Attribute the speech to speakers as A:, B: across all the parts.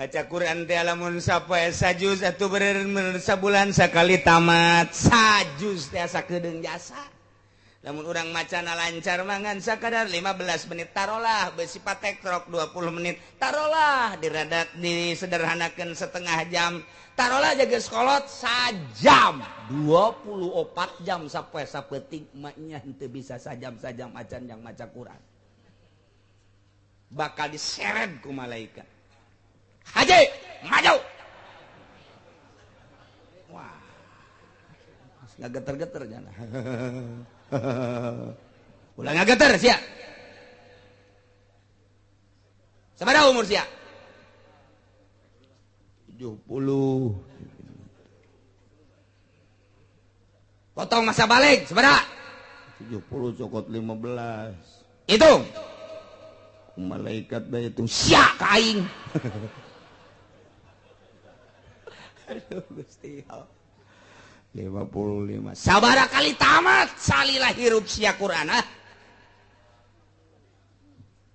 A: Maca Quran teh lamun sapoe sajuz atuh bener sabulan sakali tamat. Sajuz teh asa kedeung jasa. Lamun urang macana lancar mangan sakadar 15 menit tarolah besi patekrok 20 menit tarolah diradat disederhanakeun setengah jam tarolah jaga sekolot sajam 24 jam sapoe sapeting maknya henteu bisa sajam-sajam acan yang maca Quran bakal diseret ku malaikat. Haji, maju. Wah, nggak geter-geter jangan. Ulah nggak geter sia. Sabaraha umur sia? 70. Potong masa balik, sabaraha? 70 cokot 15. Hitung. Malaikat bae itu sia ka aing. Aduh Gusti Allah. 55. Sabaraha kali tamat salilah hirup sia Quran ah.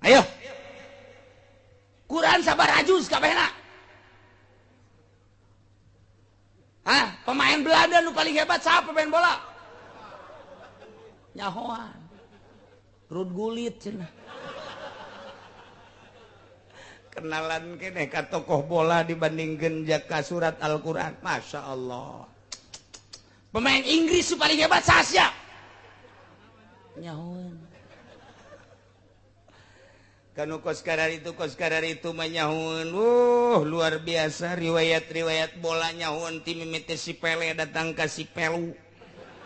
A: Ayo. Quran sabaraha juz kabehna? Hah? Pemain Belanda nu paling hebat siapa pemain bola? Nyahoan. Rud Gullit cenah. Kenalan kene ka tokoh bola dibandingkeun ka surat Al-Qur'an. Masya Allah. Pemain Inggris paling hebat sasya. Nyahoan. Kanu koskarar itu menyahoan. Luar biasa riwayat bola nyahoan ti mimiti si Pele datang ka si Pelu.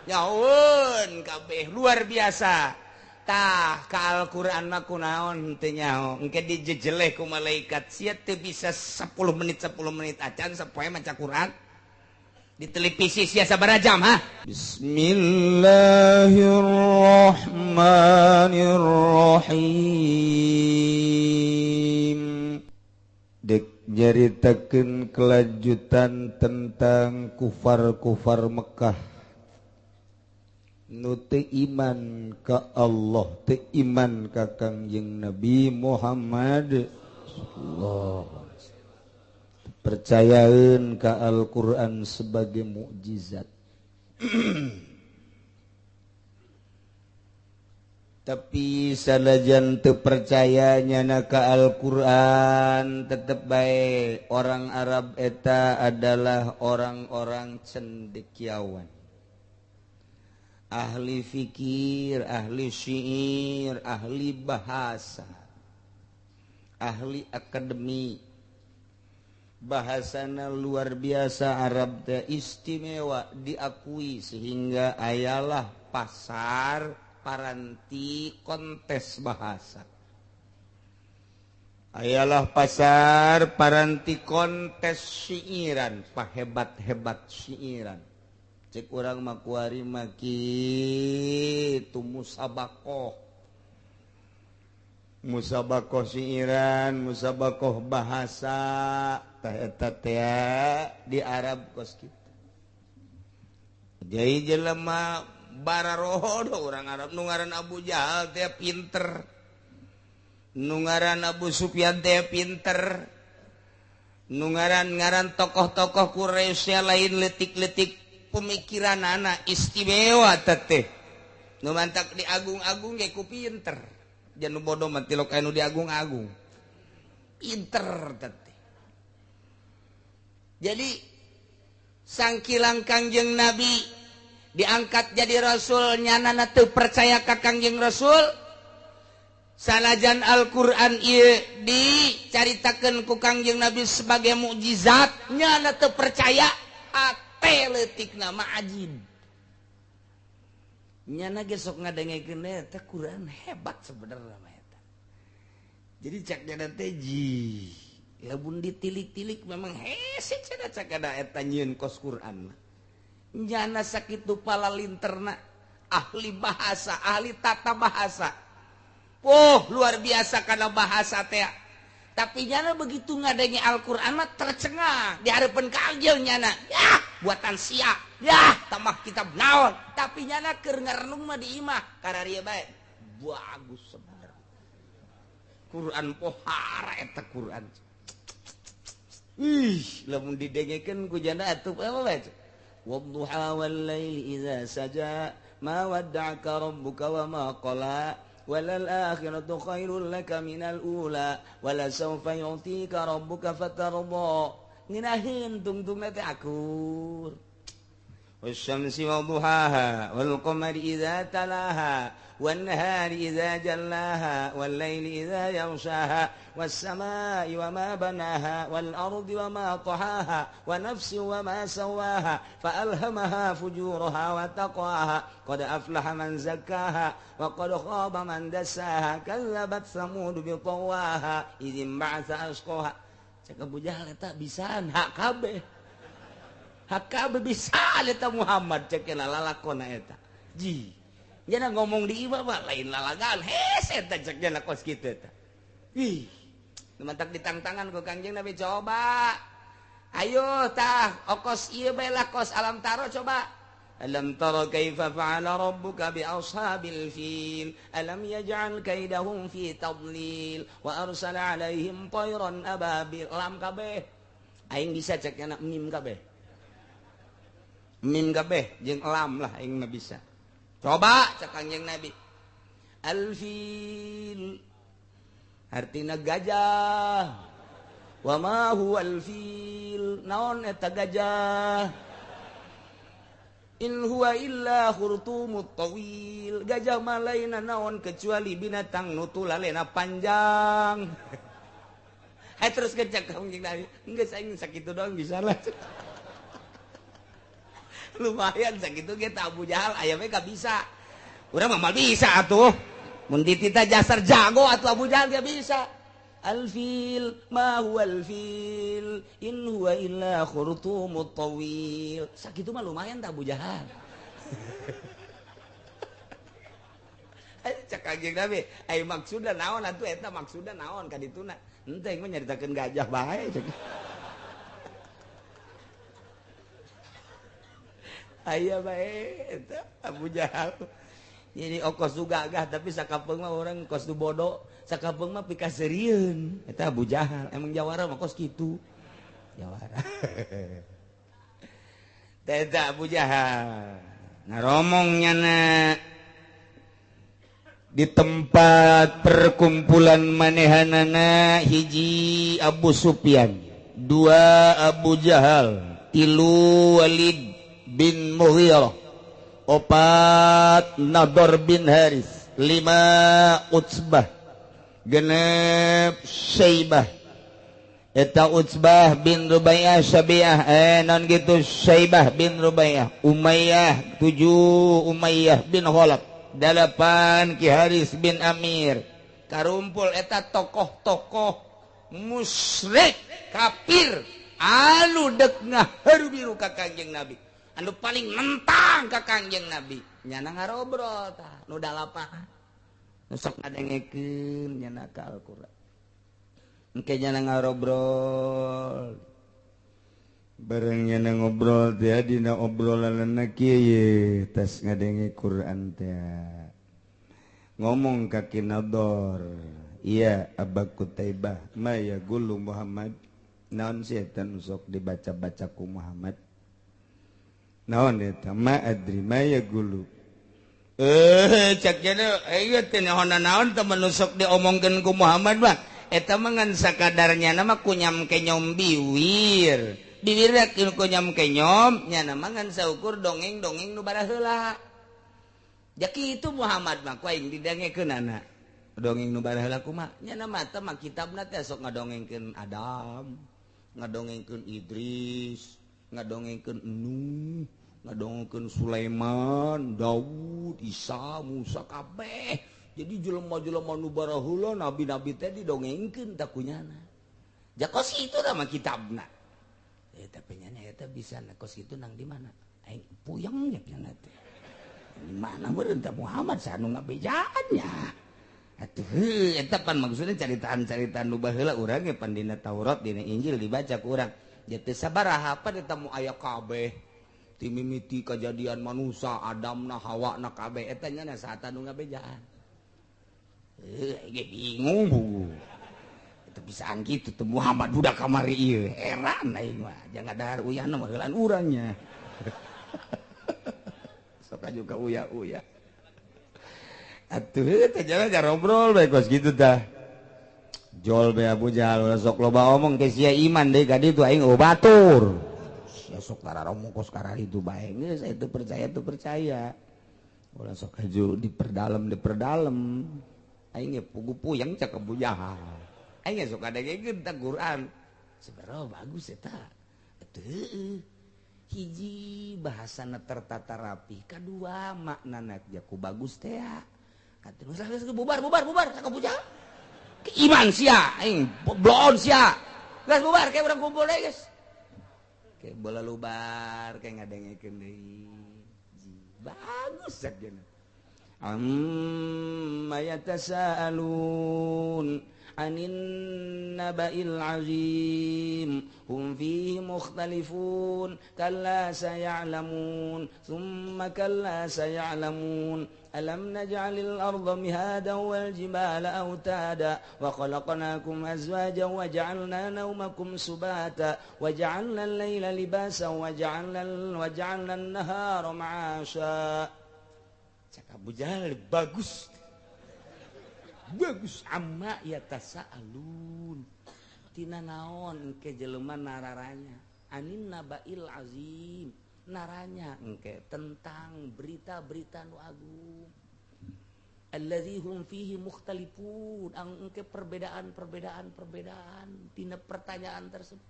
A: Nyahoan kabeh luar biasa. Tah ka Al-Qur'an mah kunaon teu nyaho engke dijejeleh ku malaikat sia teu bisa 10 menit acan sapoe maca Quran di televisi sia sabaraha jam ha. Bismillahirrahmanirrahim. Dek nyaritakeun kelanjutan tentang kufar Mekah nu teu iman ka Allah, teu iman ka Kangjeng Nabi Muhammad sallallahu alaihi wasallam. Percayaeun ka Al-Qur'an sebagai mukjizat. Tapi sanajan teu percaya nyana ka Al-Qur'an tetep bae orang Arab eta adalah orang-orang cendekiawan. Ahli fikir, ahli syair, ahli bahasa, ahli akademi. Bahasana luar biasa Arab teh istimewa diakui sehingga ayalah pasar paranti kontes bahasa. Ayalah pasar paranti kontes syairan, pahebat-hebat syairan. Cek urang mah kuari mah kitu musabakoh syairan, musabakoh bahasa tah eta teh di Arab kos kitu. Jadi jelema bararodo urang Arab nu ngaran Abu Jahal teh pinter. Nu ngaran Abu Sufyan teh pinter. Nu ngaran tokoh-tokoh Quraisy lain letik-letik pemikiran anak istimewa teteh nu mantak diagung-agung ge ku pinter jangan bodoh mah tilok anu diagung-agung pinter teteh. Jadi sangkilang Kangjeng Nabi diangkat jadi rasul nyanana teu percaya ka Kangjeng Rasul sanajan Al-Qur'an ieu dicaritakeun ku Kangjeng Nabi sebagai mukjizat nyana teu percaya teletik nama ajib nyana ge sok ngadengekeun eta Quran hebat sebenarnya mah eta. Jadi cak nyana teh ji lamun ditilik-tilik memang hese cenah cak ada eta nyieun kos Quran mah nyana sakitu palalinterna ahli bahasa ahli tata bahasa luar biasa kana bahasa teh. Tapi nyana begitu ngadenge Al-Qur'an mah tercengang di hareupeun Kangjeng nyana. Ya, buatan sia. Ya, tamah kitab naon. Tapi nyana keur ngarenung mah di imah kararieu bae. Bagus sebenarnya. Quran pohara eta Quran. lamun didengekeun ku janda atup apa bae wadduha wal laili idza saja ma wadda'aka rabbuka wa ma qala walal akhiratu khairul laka minal ula wala sawfa yu'tika rabbuka fatarda nginahin tungtungna teh akur wasyamsi wadduhaha wal qamari idza talaha wan nahari idza jallaha wal laili idza yaghshaha was samaa'i wama banaha wal ardi wama tahaha wa nafsin wama sawaha fa alhamaha fujuraha wa taqwaha qad aflaha man zakkaha wa qad khaba man dassaha kallabat samud bi tawaha idzin ba'atsa asqaha cek Abu Jahal eta bisaan hak kabeh bisa eta Muhammad cek lalakona eta ji jana ngomong di imam lain lalagan hese eta cek jana kos kitu eta ih mantak ditangtangan ku Kangjeng Nabi coba ayo tah okos ieu bae lah kos alam taro coba alam tara kaifa fa'ala rabbuka bi ashabil fil alam yaj'al kaidahum fi tadlil wa arsala alaihim tayran ababil lam kabeh aing bisa cek jana mim kabeh jeung lam lah aing mah bisa coba cek Kangjeng Nabi al-fil artina gajah wa ma huwal fil naon eta gajah in huwa illa khurtumut tawil gajah mah lain naon kecuali binatang nu tulalena panjang terus cek Kangjeng Nabi geus aing sakitu doang bisa lah lumayan sakitu ge Abu Jahal aya we gak bisa urang mah bisa atuh mun ditita jasar jago atuh Abu Jahal gak bisa al-fil ma huwal fil in huwa illa khurtumut tawil sakitu mah lumayan tah Abu Jahal cek Kangjeng Nabi ai maksudna naon atuh eta maksudna naon ka dituna henteu mah nyaritakeun gajah bae cek aya bae eta Abu Jahal jadi okos tu gagah tapi sakapeung mah orang kos tu bodoh sakapeung mah pikaseureun eta Abu Jahal emang jawara mah kos kitu jawara eta Abu Jahal ngaromongnya di tempat perkumpulan manehanana hiji Abu Sufyan dua Abu Jahal tilu Walid bin Mughirah opat Nador bin Haris lima Utsbah genep Syaibah eta Utsbah bin Rubaiyah Syabiah non gitu Syaibah bin Rubaiyah Umayyah 7 Umayyah bin Khalaf 8 Ki Haris bin Amir karumpul eta tokoh-tokoh musyrik kafir anu dek ngaharu biru ka Kangjeng Nabi anu paling nentang ka Kangjeng Nabi nyana ngarobrol tah nu dalapan nu sok ngadengekeun nyana ka Al-Qur'an engke nyana ngarobrol bareng nyana ngobrol teh dina obrolanna kieu tas ngadenge Qur'an teh ngomong ka Kinador iya Aba Kutaibah ma ya gulu Muhammad naon setan sok dibaca-baca ku Muhammad naon eta ma adri ma ya gulu cak jana ayo teh naon teh menusuk diomongkeun ku Muhammad mah eta mah ngan sakadarnya nama kunyam kenyom biwir rek kunyam kenyom nya nama ngan saukur dongeng-dongeng nu baraheula da kitu Muhammad mah ku aing didangekeun anak dongeng nu baraheula kumaha nya nama teh mah kitabna teh sok ngadongengkeun Adam ngadongengkeun Idris ngadongengkeun Nuh ngadongengkeun Sulaiman Daud Isa Musa kabeh jadi jelema-jelema nu baraheula nabi-nabi teh didongengkeun tah kunyana jakos itu nama kitabna eta penyana eta bisa kos itu nang di mana aing puyeng nya penyana teh di mana meureun teh Muhammad sanu ngabejaannya atuh eta pan maksudna caritaan-caritaan nu baheula urang ge pan dina Taurat dina Injil dibaca ku urang jadi sabaraha apa ditemu ayat kabeh timimiti kejadian manusia Adamna Hawana kabeh eta nya saat anu ngabejaan ge bingung pisaan gitu tuh Muhammad budak kamari ieu heran aing mah jangan dahar uyahna mah heulan urangnya sok juga uya atuh teh jalan garobrol bae kos gitu tah jol be Abu Jahal sok loba omong ke sia iman deui ka ditu aing batur sia sok tararomong kos karah itu bae geus itu percaya ulah sok haju diperdalam aing ge pugu puyeng cak Abu Jahal aing sok ngadengekeun ta Quran seberapa bagus eta atuh hiji bahasana tertata rapi kadua maknana jaku bagus teh katuh bubar cak Abu Jahal iman sia aing bloon sia geus bubar kayak urang kumpul deui geus kayak bola lubar kayak ngadengekeun deui bagus saja yatasaalun anin naba'il azim hum fihi mukhtalifun kalla saya'lamun thumma kalla saya'lamun alam naj'alil arda mihadan wal jibala autada wa khalaqnakum azwajan wa ja'alna nawmakum subata wa ja'alna al-laila libasan wa ja'alna an-nahara ma'asha cak Abu Jahal bagus amma yatasaalun tina naon engke jelema nararanya anin naba'il azim naranya engke tentang berita-berita nu agung allazi hum fihi mukhtalifun engke perbedaan tina pertanyaan tersebut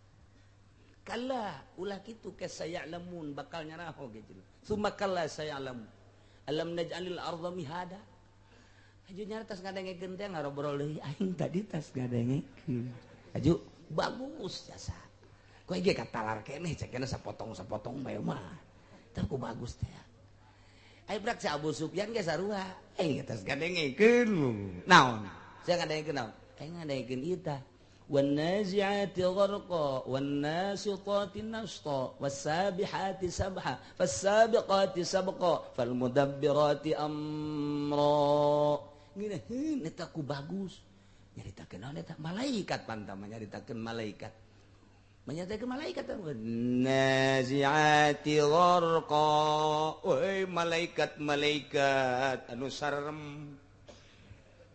A: kalla ulah kitu ke sayalamun bakal nyaraho gitu summa kalla sayalamun alam naj'alil arda mihada aju nyara tas ngadengekeun teh ngarobrol deui aing tadi tas ngadengekeun aju bagus jasa ku ge katalar keneh cekena sapotong bae mah tah ku bagus teh ai brak si Abu Sufyan ge sarua aing tas ngadengekeun naon saya ngadengekeun naon aing ngadengekeun ieu tah wan nazi'ati gharqa wan nasitati nashta was sabihati sabha fas sabiqati sabqa fal mudabbirati amra ngeunaheun eta ku bagus nyaritakeun naon eta malaikat pantama nyaritakeun malaikat menyatakan malaikat nazi'ati gharqa oi malaikat anu sarem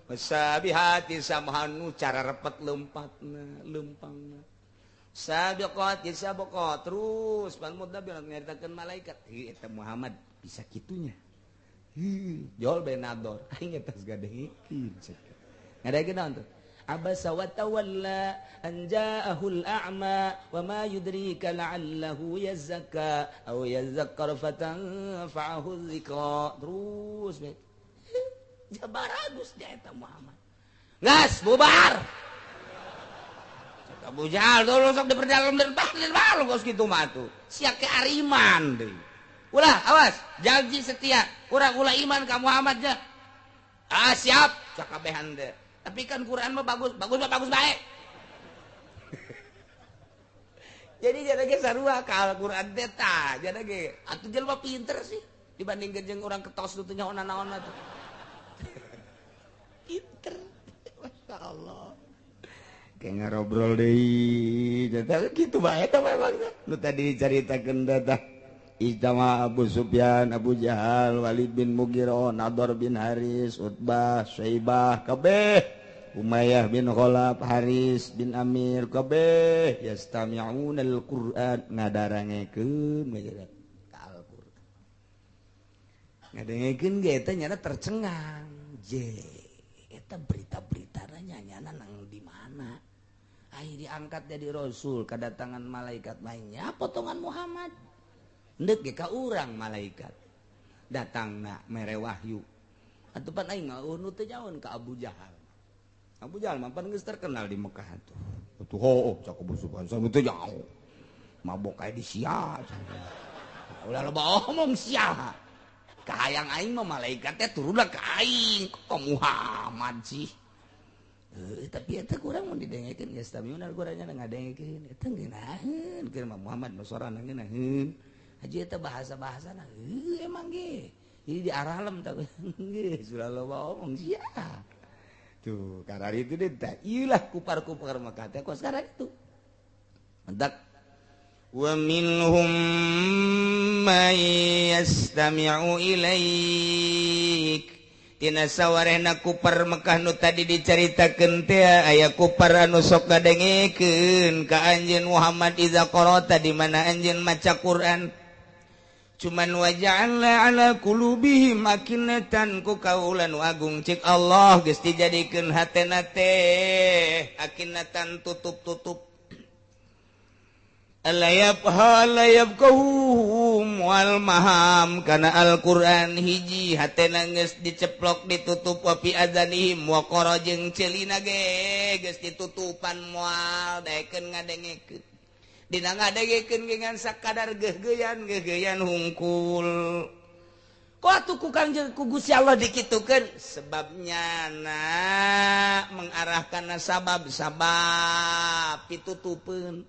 A: sabihati samhanu cara repet lempangna sabiqati sabqa terus pan mudabbir nyaritakeun malaikat eta Muhammad bisa kitunya jol benador aing eta gadengkeun ngadengeun naon tuh abasa wa tawalla an ja'ahul a'ma wa ma yudrika la'allahu yazakka aw yazakkar fatanfa'ahu dzikra terus jabar agus dia eta Muhammad ngas bubar Abu Jahal dulu sok diperdalam dan balu kos kitu mah tuh sia ke ariman deui ulah awas janji setia urang ulah iman ka Muhammad nya siap sakabehan teh tapi kan Quran mah bagus bae jadi jana ge sarua ka Al-Qur'an teh tah jana ge atuh jelema pinter sih dibandingkeun jeung urang ketos teu nyaho naon tuh pinter masyaallah kayak ngarobrol deui jadi kitu bae eta memang nu tadi dicaritakeun tah Ijtama Abu Sufyan, Abu Jahal, Walid bin Mughirah, Nadhr bin Haris, Utbah, Syaibah, kabeh Umayyah bin Khalaf, Haris bin Amir, kabeh yastami'una al-Qur'an ngadarangekeun Al-Qur'an. Ngadengekeun ge eta nyana tercengang. Eta berita-berita nyanyana nang di mana? Ai diangkat jadi rasul, kedatangan malaikat mainnya potongan Muhammad. Ndek ge ka urang malaikat. Datangna mere wahyu. Atupan aing mah nu teu nyaon ka Abu Jahal. Abu Jahal mah pan geus terkenal di Mekah atuh. Atuh heuh cak Abu Sufyan nu teu nyaho. Mabok kae di sia. Ulah loba omong sia. Kahayang aing mah malaikat teh turunna ka aing ka Muhammad sih. Tapi eta kurang mun didengekeun geus tamiun Al-Qur'annya ngadengekeun eta ngeunaheun keur Muhammad nusorana ngeunaheun. Haji eta bahasa-bahasana emang ge. Ini di aralem tah geus ulah loba omong sia. tuh karena itu deh iyalah kupar-kupar Mekah teh kos karena itu mentak wa minhum may yastami'u ilaik tina sawarehna kupar Mekah nu tadi dicaritakeun teh aya kupar anu sok ngadengekeun ka anjeun Muhammad iza qara'ta di mana anjeun maca Quran cuman waja'alna ala qulubihim akinatan ku kaulan agung cik Allah geus dijadikeun hatena teh akinatan tutup-tutup alayabhum wal maham kana Al-Qur'an hiji hatena geus diceplok ditutup wa fi adzanihim wa qara jeung ceulina ge geus ditutupan moal daekeun ngadengekeun dina ngadengekeun dengan sakadar geugeyan hungkul kok atuh ku Kangjeng ku Gusti Allah dikitukeun sebabnya mengarahkan sabab pitutupeun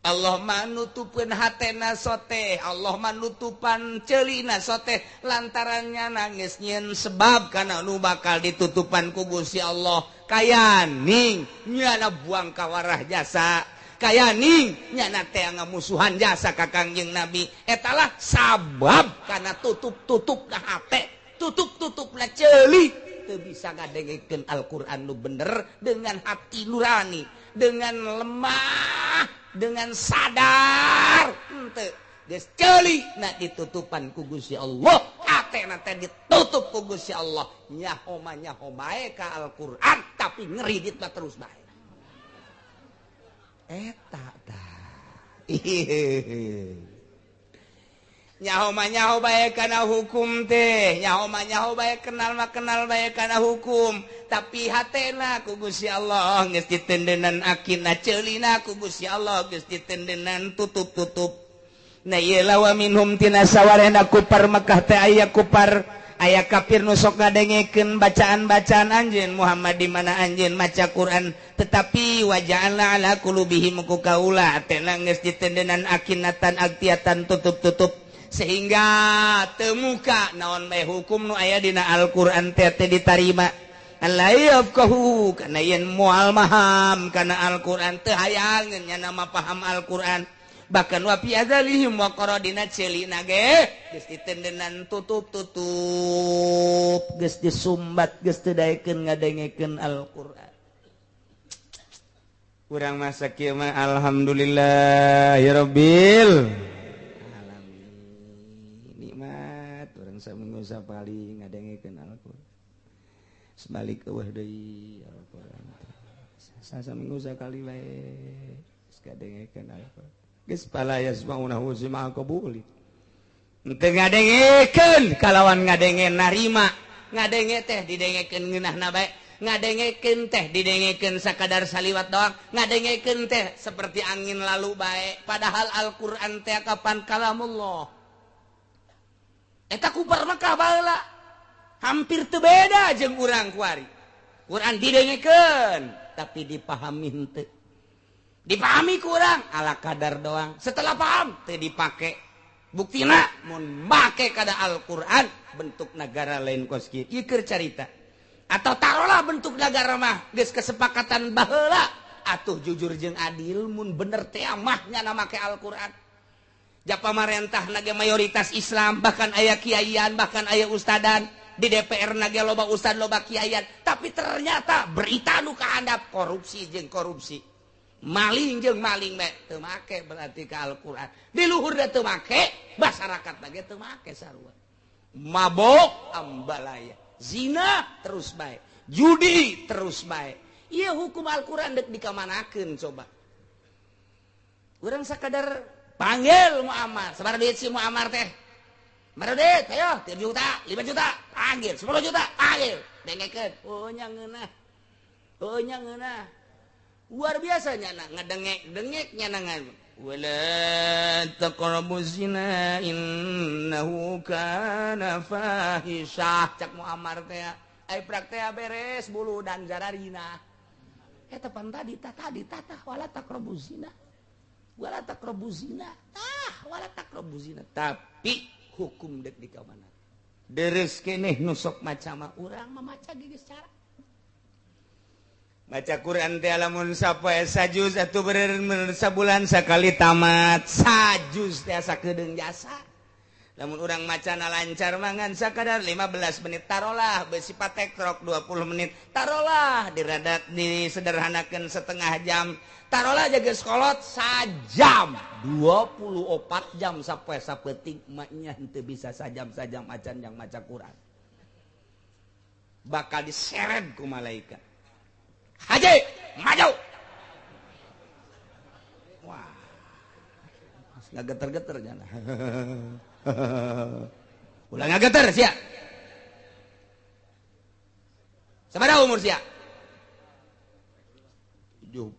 A: Allah manutupan hatena soteh Allah manutupan celina soteh lantarannya nangis nyen sebab karena nu bakal ditutupan ku Gusti Allah kaya ning nyana buang kawarah jasa kaya ning nyana teh ngamusuhan jasa ka Kangjeng Nabi etalah sabab karena tutup na hate tutup na ceuli teu bisa ngadengekeun Al-Qur'an nu bener dengan hati nurani dengan lemah dengan sadar henteu geus ceuli na ditutupan ku Gusti Allah hatena teh ditutup ku Gusti Allah nyaho bae ka Al-Qur'an tapi ngeridit mah terus bae eta tah nyaho bae kana hukum teh nyaho bae kenal bae kana hukum tapi hatena ku Gusti Allah geus ditendenan akina ceulina ku Gusti Allah geus ditendenan tutup na ieu lawa minhum tina sawarena kupar Mekah teh aya kupar aya kafir nu sok ngadengekeun bacaan-bacaan anjeun Muhammad di mana anjeun maca Quran tetapi waja'alna ala qulubihim ku kaula hatena geus ditendenan akinatan aktiatan tutup sehingga temuka naon bae hukum nu aya dina Al-Qur'an teh ditarima alayafqahu kana yen moal maham kana Al-Qur'an teu hayang nya nama paham Al-Qur'an bahkan wa fi adzalihim wa qaradina celina ge geus ditendenan tutup geus disumbat geus teu daekeun ngadengekeun Al-Qur'an urang masa kieu mah alhamdulillahirabbil saminggu sapali ngadengekeun Al-Qur'an sebalik eueuh deui Al-Qur'an saminggu sakali wae ngadengekeun Al-Qur'an geus pala yasmauna husma qabuli teu ngadengekeun kalawan ngadenge narima ngadenge teh didengekeun ngeunahna bae ngadengekeun teh didengekeun sakadar saliwat doang ngadengekeun teh seperti angin lalu bae padahal Al-Qur'an teh kapan kalamullah eta kupar Mekah baheula hampir teu beda jeung urang kuari Quran didengekeun tapi dipahami henteu dipahami ku urang ala kadar doang setelah paham teu dipake buktina mun make kada Al-Qur'an bentuk negara lain kos kieu ieu keur carita atau taruhlah bentuk negara mah geus kesepakatan baheula atuh jujur jeung adil mun bener teh mah nyana make Al-Qur'an japa marentah nage mayoritas Islam bahkan aya kiaian bahkan aya ustadan di DPR nage loba ustad loba kiaian tapi ternyata berita nu kahandap korupsi maling jeung maling bae teu make berarti ka Al-Qur'an di luhur da teu make masyarakat nage teu make sarua mabok ambalaya zina terus bae judi terus bae ieu hukum Al-Qur'an deuk dikamanakeun coba urang sakadar panggil Muammar, sebar duit si Muammar teh. Sebar duit, ayo 3 juta, 5 juta, panggil 10 juta, panggil. Dengekeun, oh nya ngeunah. Luar biasa nyana ngadengek nyana ngan. Wala taqrabuz zina innahu kana fahisyah. Cak Muammar teh, ai praktek beres bulu dan zararina. Eta pan tadi wala taqrabuz zina. Wala taqrabuz zina tapi hukum dek di kamana deres keneh nu sok maca mah urang mah maca geus cara baca Quran teh lamun sapoe sajuz atuh beureun sabulan sakali tamat sajuz teh asa kedeung jasa. Lamun urang macana lancar mangan sakadar 15 menit tarolah besi patekrok 20 menit tarolah diradat disederhanakeun setengah jam tarolah jaga sekolot sajam 24 jam sapoe sapeting maknya henteu bisa sajam-sajam macan yang maca Quran bakal diseret ku malaikat. Haji maju. Wah nggak geter-geter jangan. Ulah ngageter sia. Sabaraha umur sia? 70.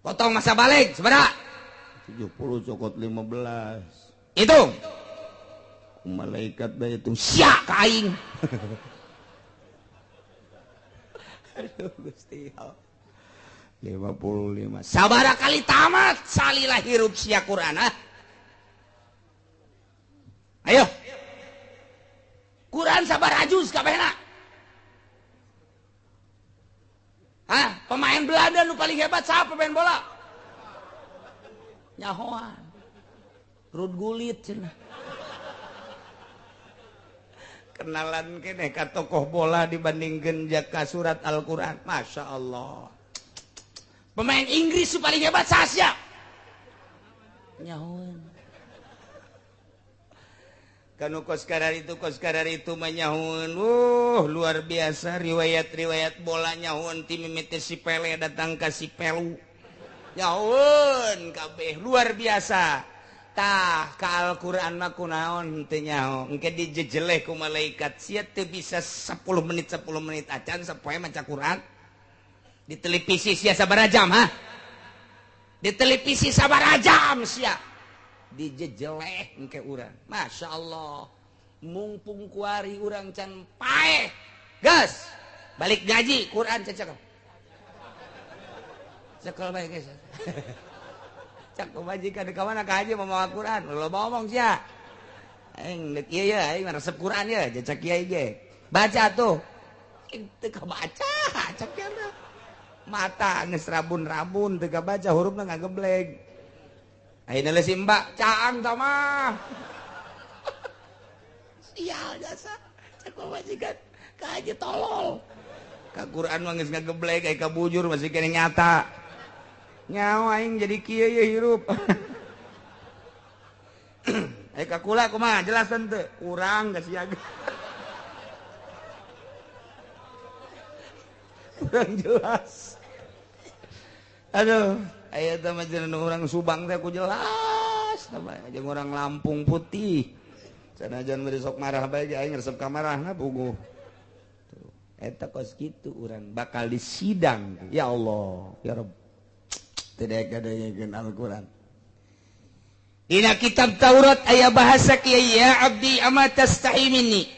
A: Potong masa balik sabaraha? 70 cokot 15. Hitung. Malaikat bae itu sia ka aing. Aduh Gusti Allah. 55 sabaraha kali tamat salilah hirup sia Quran ah. Ayo Quran sabaraha juz kabehna? Hah, pemain Belanda nu paling hebat siapa pemain bola? Nyahoan Rud Gullit cenah. Kenalan keneh ka tokoh bola dibandingkeun ka surat Al-Qur'an. Masya Allah. Pemain Inggris paling hebat sasya. Nyahoan. Kanu koskarar itu menyahoan. Luar biasa riwayat-riwayat bola nyahoan tim mimiti si Pele datang ke si Pelu. Nyahoan kabeh luar biasa. Tah ka Al-Qur'an mah kunaon teu nyaho. Engke dijejeleh ku malaikat. Sia teu bisa 10 menit acan sapoe maca Quran. Di televisi sia sabaraha jam ha? Di televisi sabaraha jam sia? Dijejeleh engke urang. Masya Allah. Mumpung kuari urang can paeh. Gas. Balik ngaji Quran cekel. Cekel bae geus. Cak majikan ka mana ka haji mau Quran. Lo ngomong sia. Aing deuk ieu ya aing resep Quran ya cak kiai ge. Baca tuh. Teu kabaca cak kieu. Mata geus rabun-rabun teu kabaca hurufna ngagebleg. Ayeuna le si Mbak caang tah mah. Sial jasa. Cak majikan ka haji tolol. Ka Quran mah geus ngagebleg aya ka bujur masih kene nyata. Nyawa aing jadi kieu ye hirup. Ka kula kumaha jelasan teu? Urang geus siaga. Kurang jelas. Aduh, aya teh mah jenengan urang Subang teh ku jelas, jeung urang Lampung Putih. Sanajan mah sok marah bae aing resep ka marahna puguh. Tuh, eta kos kitu urang bakal disidang. Ya Allah, ya Rabb. Tidak kadayakeun Al-Quran. Dina kitab Taurat aya bahasa kieu ya abdi ama tastahi minni.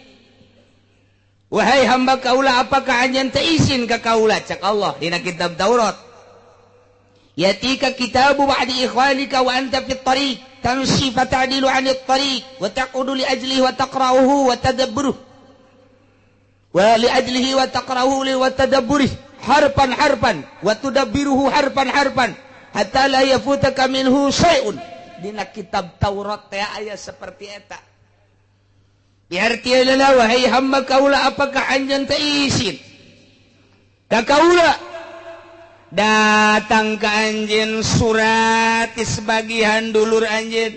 A: Wahai hamba kaula apakah anjeun teu izin ka kaula cak Allah dina kitab Taurat. Yatika kitabu ba'di ikhwanika wa anta fit tariq tamshi fata'dilu 'anil tariq wa taqudu li ajlihi wa taqra'uhu wa tadabburuhu wa li ajlihi wa taqra'uhu wa tadabburihi harpan wa tudabbiruhu harpan hatta la yafutaka minhu syai'un. Dina kitab Taurat teh aya seperti eta. Biartiana wahai hamba kaula apakah anjeun teu izin ka kaula datang ke anjeun surat di sebagian dulur anjeun,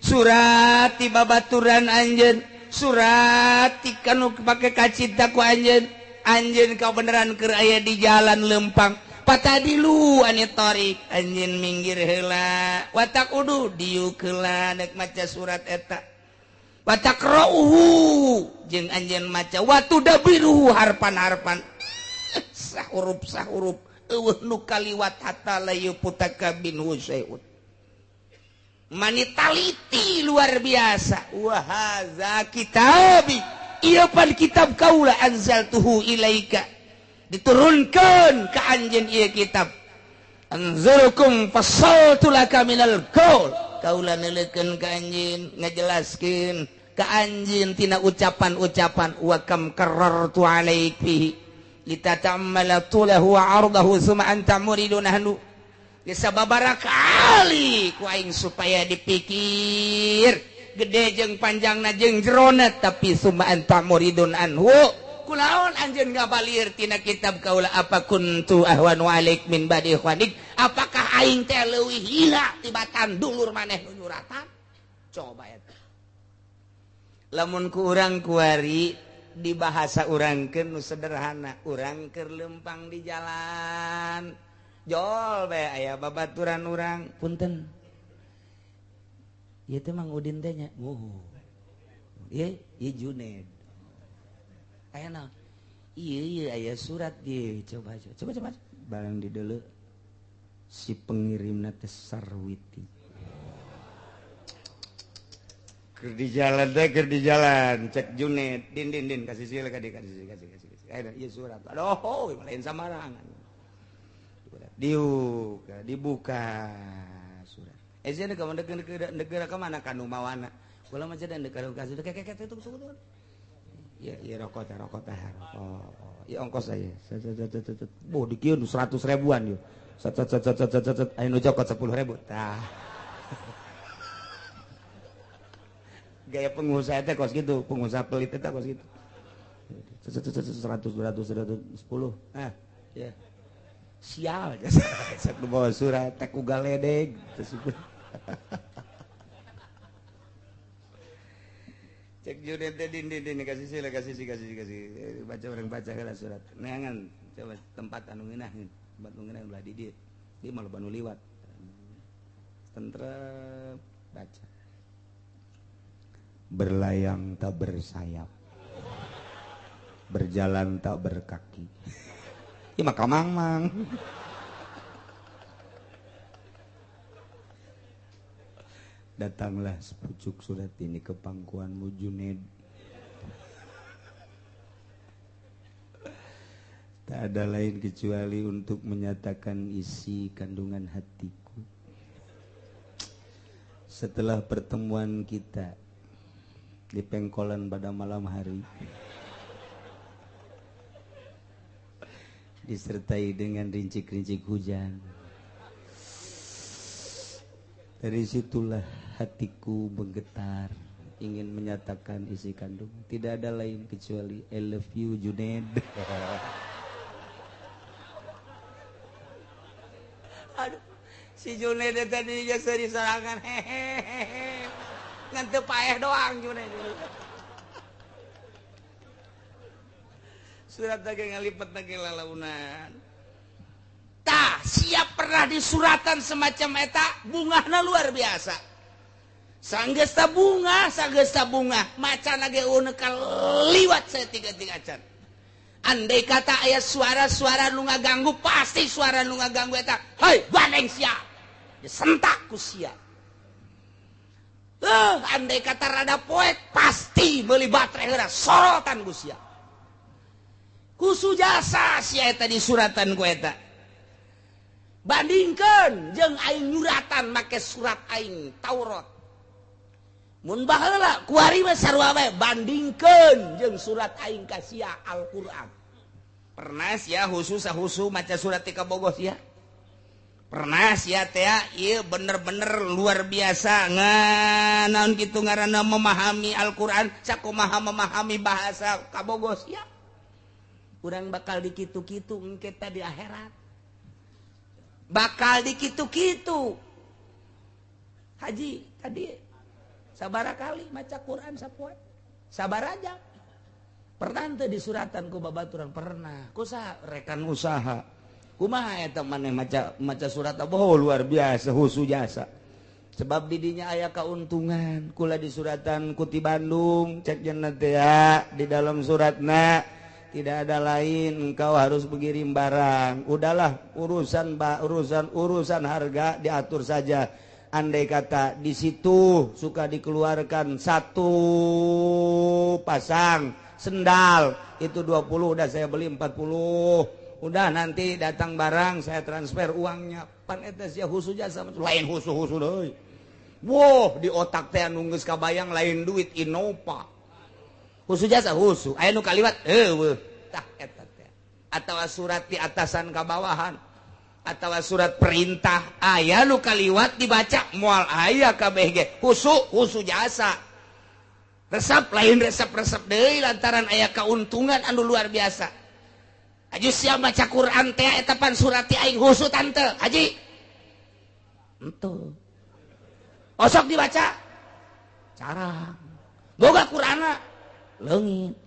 A: surat di babaturan anjeun, surat di kanu pake kacinta ku anjeun, anjeun kau beneran keur aya di jalan lempang. Patadilu anu tarik anjeun minggir heula, watak udu diuk heula dek maca surat eta. Watakrauhu jeung anjeun maca watudabiruhu harpan sahuruf eueuh nu kaliwat hatta la yuputaka binhu syai'un. Manitaliti luar biasa. Wa hadza kitabi. Ieu pan kitab kaula anzaltuhu ilaika. Diturunkeun ka anjeun ieu kitab. Anzurukum fassaltu laka minal qaul. Kaula neuleukeun ka anjeun ngajelaskeun ka anjeun tina ucapan-ucapan wa kam karartu alaiki litata'ammala tulahu wa 'ardahu summa anta muridun anhu geus sababaraha kali ku aing supaya dipikir gede jeung panjangna jeung jerona tapi summa anta muridun anhu kunaon anjeun ngabalir tina kitab kaula apa kuntu ahwanu alaik min badi ikhwanik apakah aing teh leuwih hina tibatan dulur maneh nu nyuratan coba eta lamun ku urang kuari di bahasa urangkeun nu sederhana urang keur leumpang di jalan jol bae aya babaturan urang punten ieu teh Mang Udin teh nya ieu Junaid aya naon ieu aya surat ieu coba barang di deuleu si pengirimna teh Sarwiti keur di jalan cek Junaid din kasih sila kasih ayeuna ieu surat aduh lain samarangan dibuka surat ejana ka negara ka mana kanu mawana kula mah jadi negara ka sudah kek tunggu ya rokok ya ongkos saya boh dikieun 100 ribuan yo aya nu jokot 10.000 tah gaya pengusaha teh kos gitu, pengusaha pelit teh kos gitu. 100 200 10. Ah, ya. Sial sak nu bawa surat teh ugal ledeg cek Junaid teh din kasih sila kasih baca orang baca heula surat. Neangan coba tempat anu ngeunaheun, tempat nu ngeunaheun belah di dieu. Di mah loba nu liwat. Tentrem baca. Berlayang tak bersayap, berjalan tak berkaki. Ini mah kamang-mang. Datanglah sepucuk surat ini ke pangkuanmu Junaid. Tak ada lain kecuali untuk menyatakan isi kandungan hatiku. Setelah pertemuan kita di pengkolan pada malam hari disertai dengan rincik-rincik hujan, dari situlah hatiku bergetar ingin menyatakan isi kandung. Tidak ada lain kecuali I love you Junaid. Aduh, si Junaid tadi jasa diserangan hehehe ngan teu paeh doang Junaid. Surat lagi ngalipet lagi lalaunan. Tah, siap pernah di suratan semacam eta, bungahna luar biasa. Sanggesta bunga, macan ge uneukal liwat saeutik-eutik acan. Andai kata aya suara-suara nu ngaganggu, pasti suara nu ngaganggu eta, "Hei, bandeng sia." Disentak ku sia. Andai kata rada poek pasti meuli baterai heura sorotan ku sia. Kusu jasa sia eta di suratan ku eta. Bandingkeun jeung aing nyuratan make surat aing Taurat. Mun baheula kuari mah sarua bae bandingkeun jeung surat aing ka sia Al-Qur'an. Pernah sia husu maca surat ti kabogoh sia? Pernah sia teh ieu bener-bener luar biasa nganaon kitu ngaranna memahami Al-Qur'an sakumaha memahami bahasa kabogoh sia. Urang bakal dikitu-kitu engke teh di akhirat. Bakal dikitu-kitu. Haji tadi sabaraha kali maca Quran sapoe? Sabar aja. Pernah teu disuratan ku babaturan? Pernah. Kusaha rekan usaha. Kumaha eta maneh maca surat aboh luar biasa husu jasa. Sebab didinya aya kauntungan. Kula di suratan ku ti Bandung cek jenna teh di dalam suratna tidak ada lain engkau harus mengirim barang. Udahlah urusan harga diatur saja. Andai kata di situ suka dikeluarkan satu pasang sendal itu 20 udah saya beli 40. Udah nanti datang barang saya transfer uangnya. Pan eta sia husu jasa lain husu deui. Wow di otak teh nunggus kabayang lain duit Innova khusus jasa khusus aya nu kaliwat tah eta teh atawa surat di atasan ka bawahan atawa surat perintah aya nu kaliwat dibaca moal aya kabeh ge khusus jasa resep lain resep deui lantaran aya kauntungan anu luar biasa aju sia maca Quran teh eta pan surat ti aing khusus tante haji henteu osok dibaca cara boga Qur'ana leungit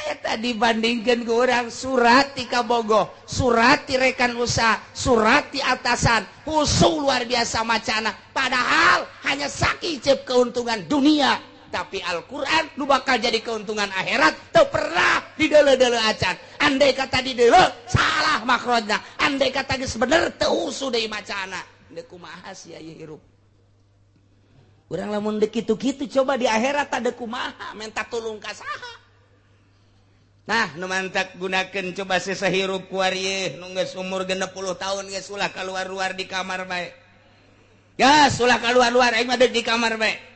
A: eta dibandingkeun ku urang surat ti kabogoh surat ti rekan usaha surat ti atasan khusus luar biasa macana padahal hanya sakicep keuntungan dunia tapi Al-Quran nu bakal jadi keuntungan akhirat teu pernah dideule-deule acan andai kata dideule salah makrojna andai kata geus bener teu usu deui macana deuk kumaha sia ieu hirup urang lamun deuk kitu-kitu coba di akhirat teu kumaha minta tulung ka saha nah nu mantak gunakeun coba sesahirup ku ari nu geus umur 60 tahun geus ulah kaluar-luar di kamar bae gas ulah kaluar-luar aing mah deuk di kamar bae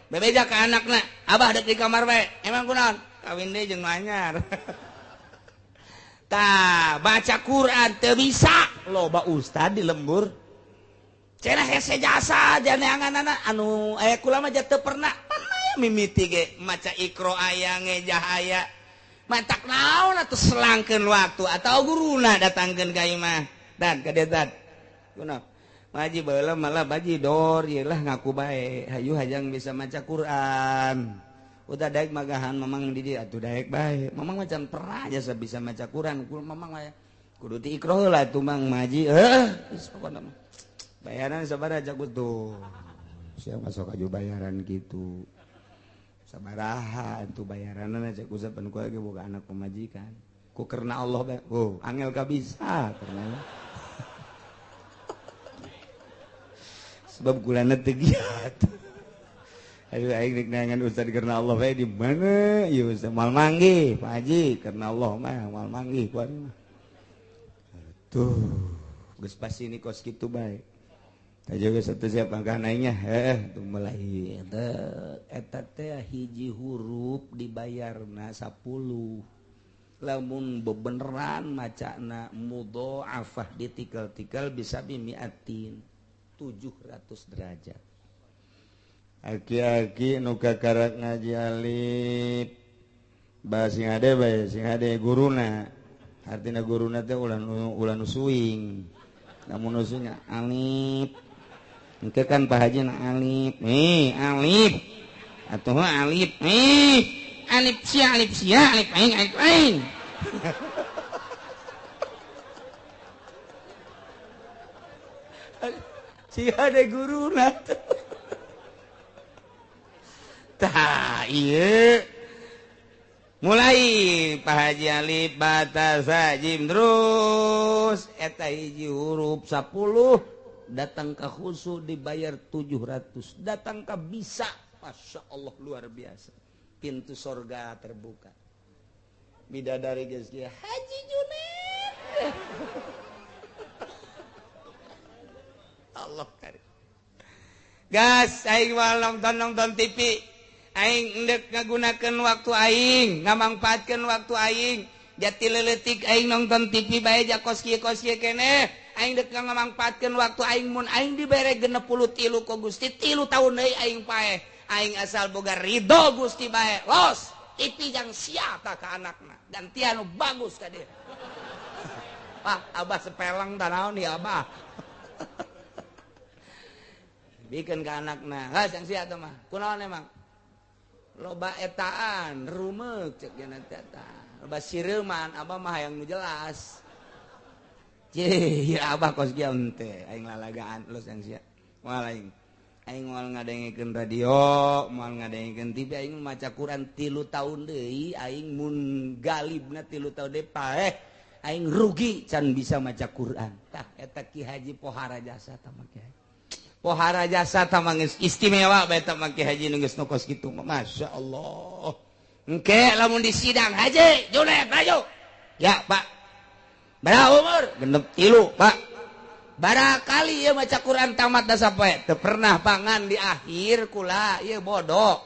A: bebeja ka anakna abah deuk di kamar bae emang kunaon kawin deui jeung anyar tah baca Quran teu bisa loba ustad di lembur cenah hese jasa janeanganana anu aya kula mah teu pernah mimiti ge maca Iqra aya ngejah aya mantak naon atuh selangkeun waktu atau guruna datangkeun ka imah dan kadetat kunaon maji baheula malah baji dor ieu lah ngaku bae hayu hajang bisa maca Quran udah daek magahan mamang di dieu atuh daek bae mamang macan pernah aja bisa maca Quran mamang mah kudu ti Iqra heula atuh mang maji geus pokona mah bayaran sabaraha jago tuh sia masuk aju bayaran gitu sabaraha itu bayaranna cek usapan ku lagi boga anak pemajikan ku karena Allah bae angel ka bisa karena sebab kulana teu giat ayo aing rek nangan ustad karena Allah bae di mana ieu ustad mal manggih Pak Haji karena Allah mah mal manggih ku ari mah tuh geus pasti ni kos kitu bae tah juga satu siapa kan aingnya tuh mulai eta teh hiji huruf dibayarna 10 lamun bebeneran macana mudhaafah ditikal-tikal bisa bimiatin 700 derajat aki-aki nu kakarak ngaji alif bah sing ade bae sing ade guruna artina guruna teh ulah nu suing lamun nu suing alif engke kan Pak Haji na alif alif atuh alif alif sia alif aing si ada guruna tah ieu mulai Pak Haji alif bata sajim terus eta hiji huruf 10 datang ke khusus dibayar 700 datang ke bisa Masya Allah luar biasa pintu sorga terbuka bidadari geus dia Haji Junet Allah karim gas aing mal nonton TV aing endek ngagunakeun waktu aing ngamangpaatkeun waktu aing jati leuletik aing nonton TV bae ja kos kieu keneh aing dek ngamangpaatkeun waktu aing mun aing dibere 63 ku Gusti 3 tahun deui aing paeh aing asal boga ridho Gusti bae los TV jang sia ka anakna dan tianu bagus ka dieu abah sepeleng tah naon ieu abah bikin ka anakna jang sia teh mah kunaon emang loba etaan rumeuk cek cenah eta loba sireuman abah mah hayang nu jelas ya abah kos kieu teh aing lalagaan los yang sia moal aing moal ngadengikeun radio moal ngadengikeun TV aing maca Quran 3 tahun deui aing mun galibna 3 tahun deui paeh aing rugi can bisa maca Quran tah eta Ki Haji Pohara Jasa tah mah Ki Pohara Jasa tah mah geus istimewa bae tah mah Ki Haji nu geus nokos kitu Masya Allah engke lamun di sidang Haji Junet maju ya Pak berapa umur? Genep 3 Pak barakali ya maca Quran tamat da sapoe teu pernah pangan di akhir kula ieu bodoh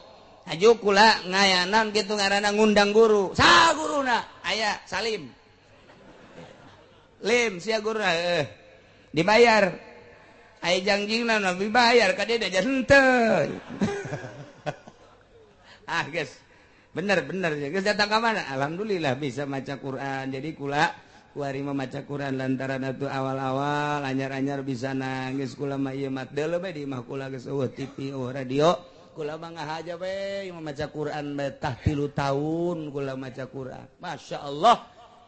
A: haju kula ngayanan kitu ngaranna ngundang guru sa guruna aya Salim lim sia guruna dibayar aya jangjingna dibayar ka dia diajar henteu guys bener geus datang ka mana alhamdulillah bisa maca Quran jadi kula kuari maca Quran lantaran atuh awal-awal anyar-anyar bisa nangis kula mah ieu mat deuleu bae di imah kula geus eueuh TV eueuh radio kula mah ngahaja bae maca Quran betah 3 tahun kula maca Quran masyaallah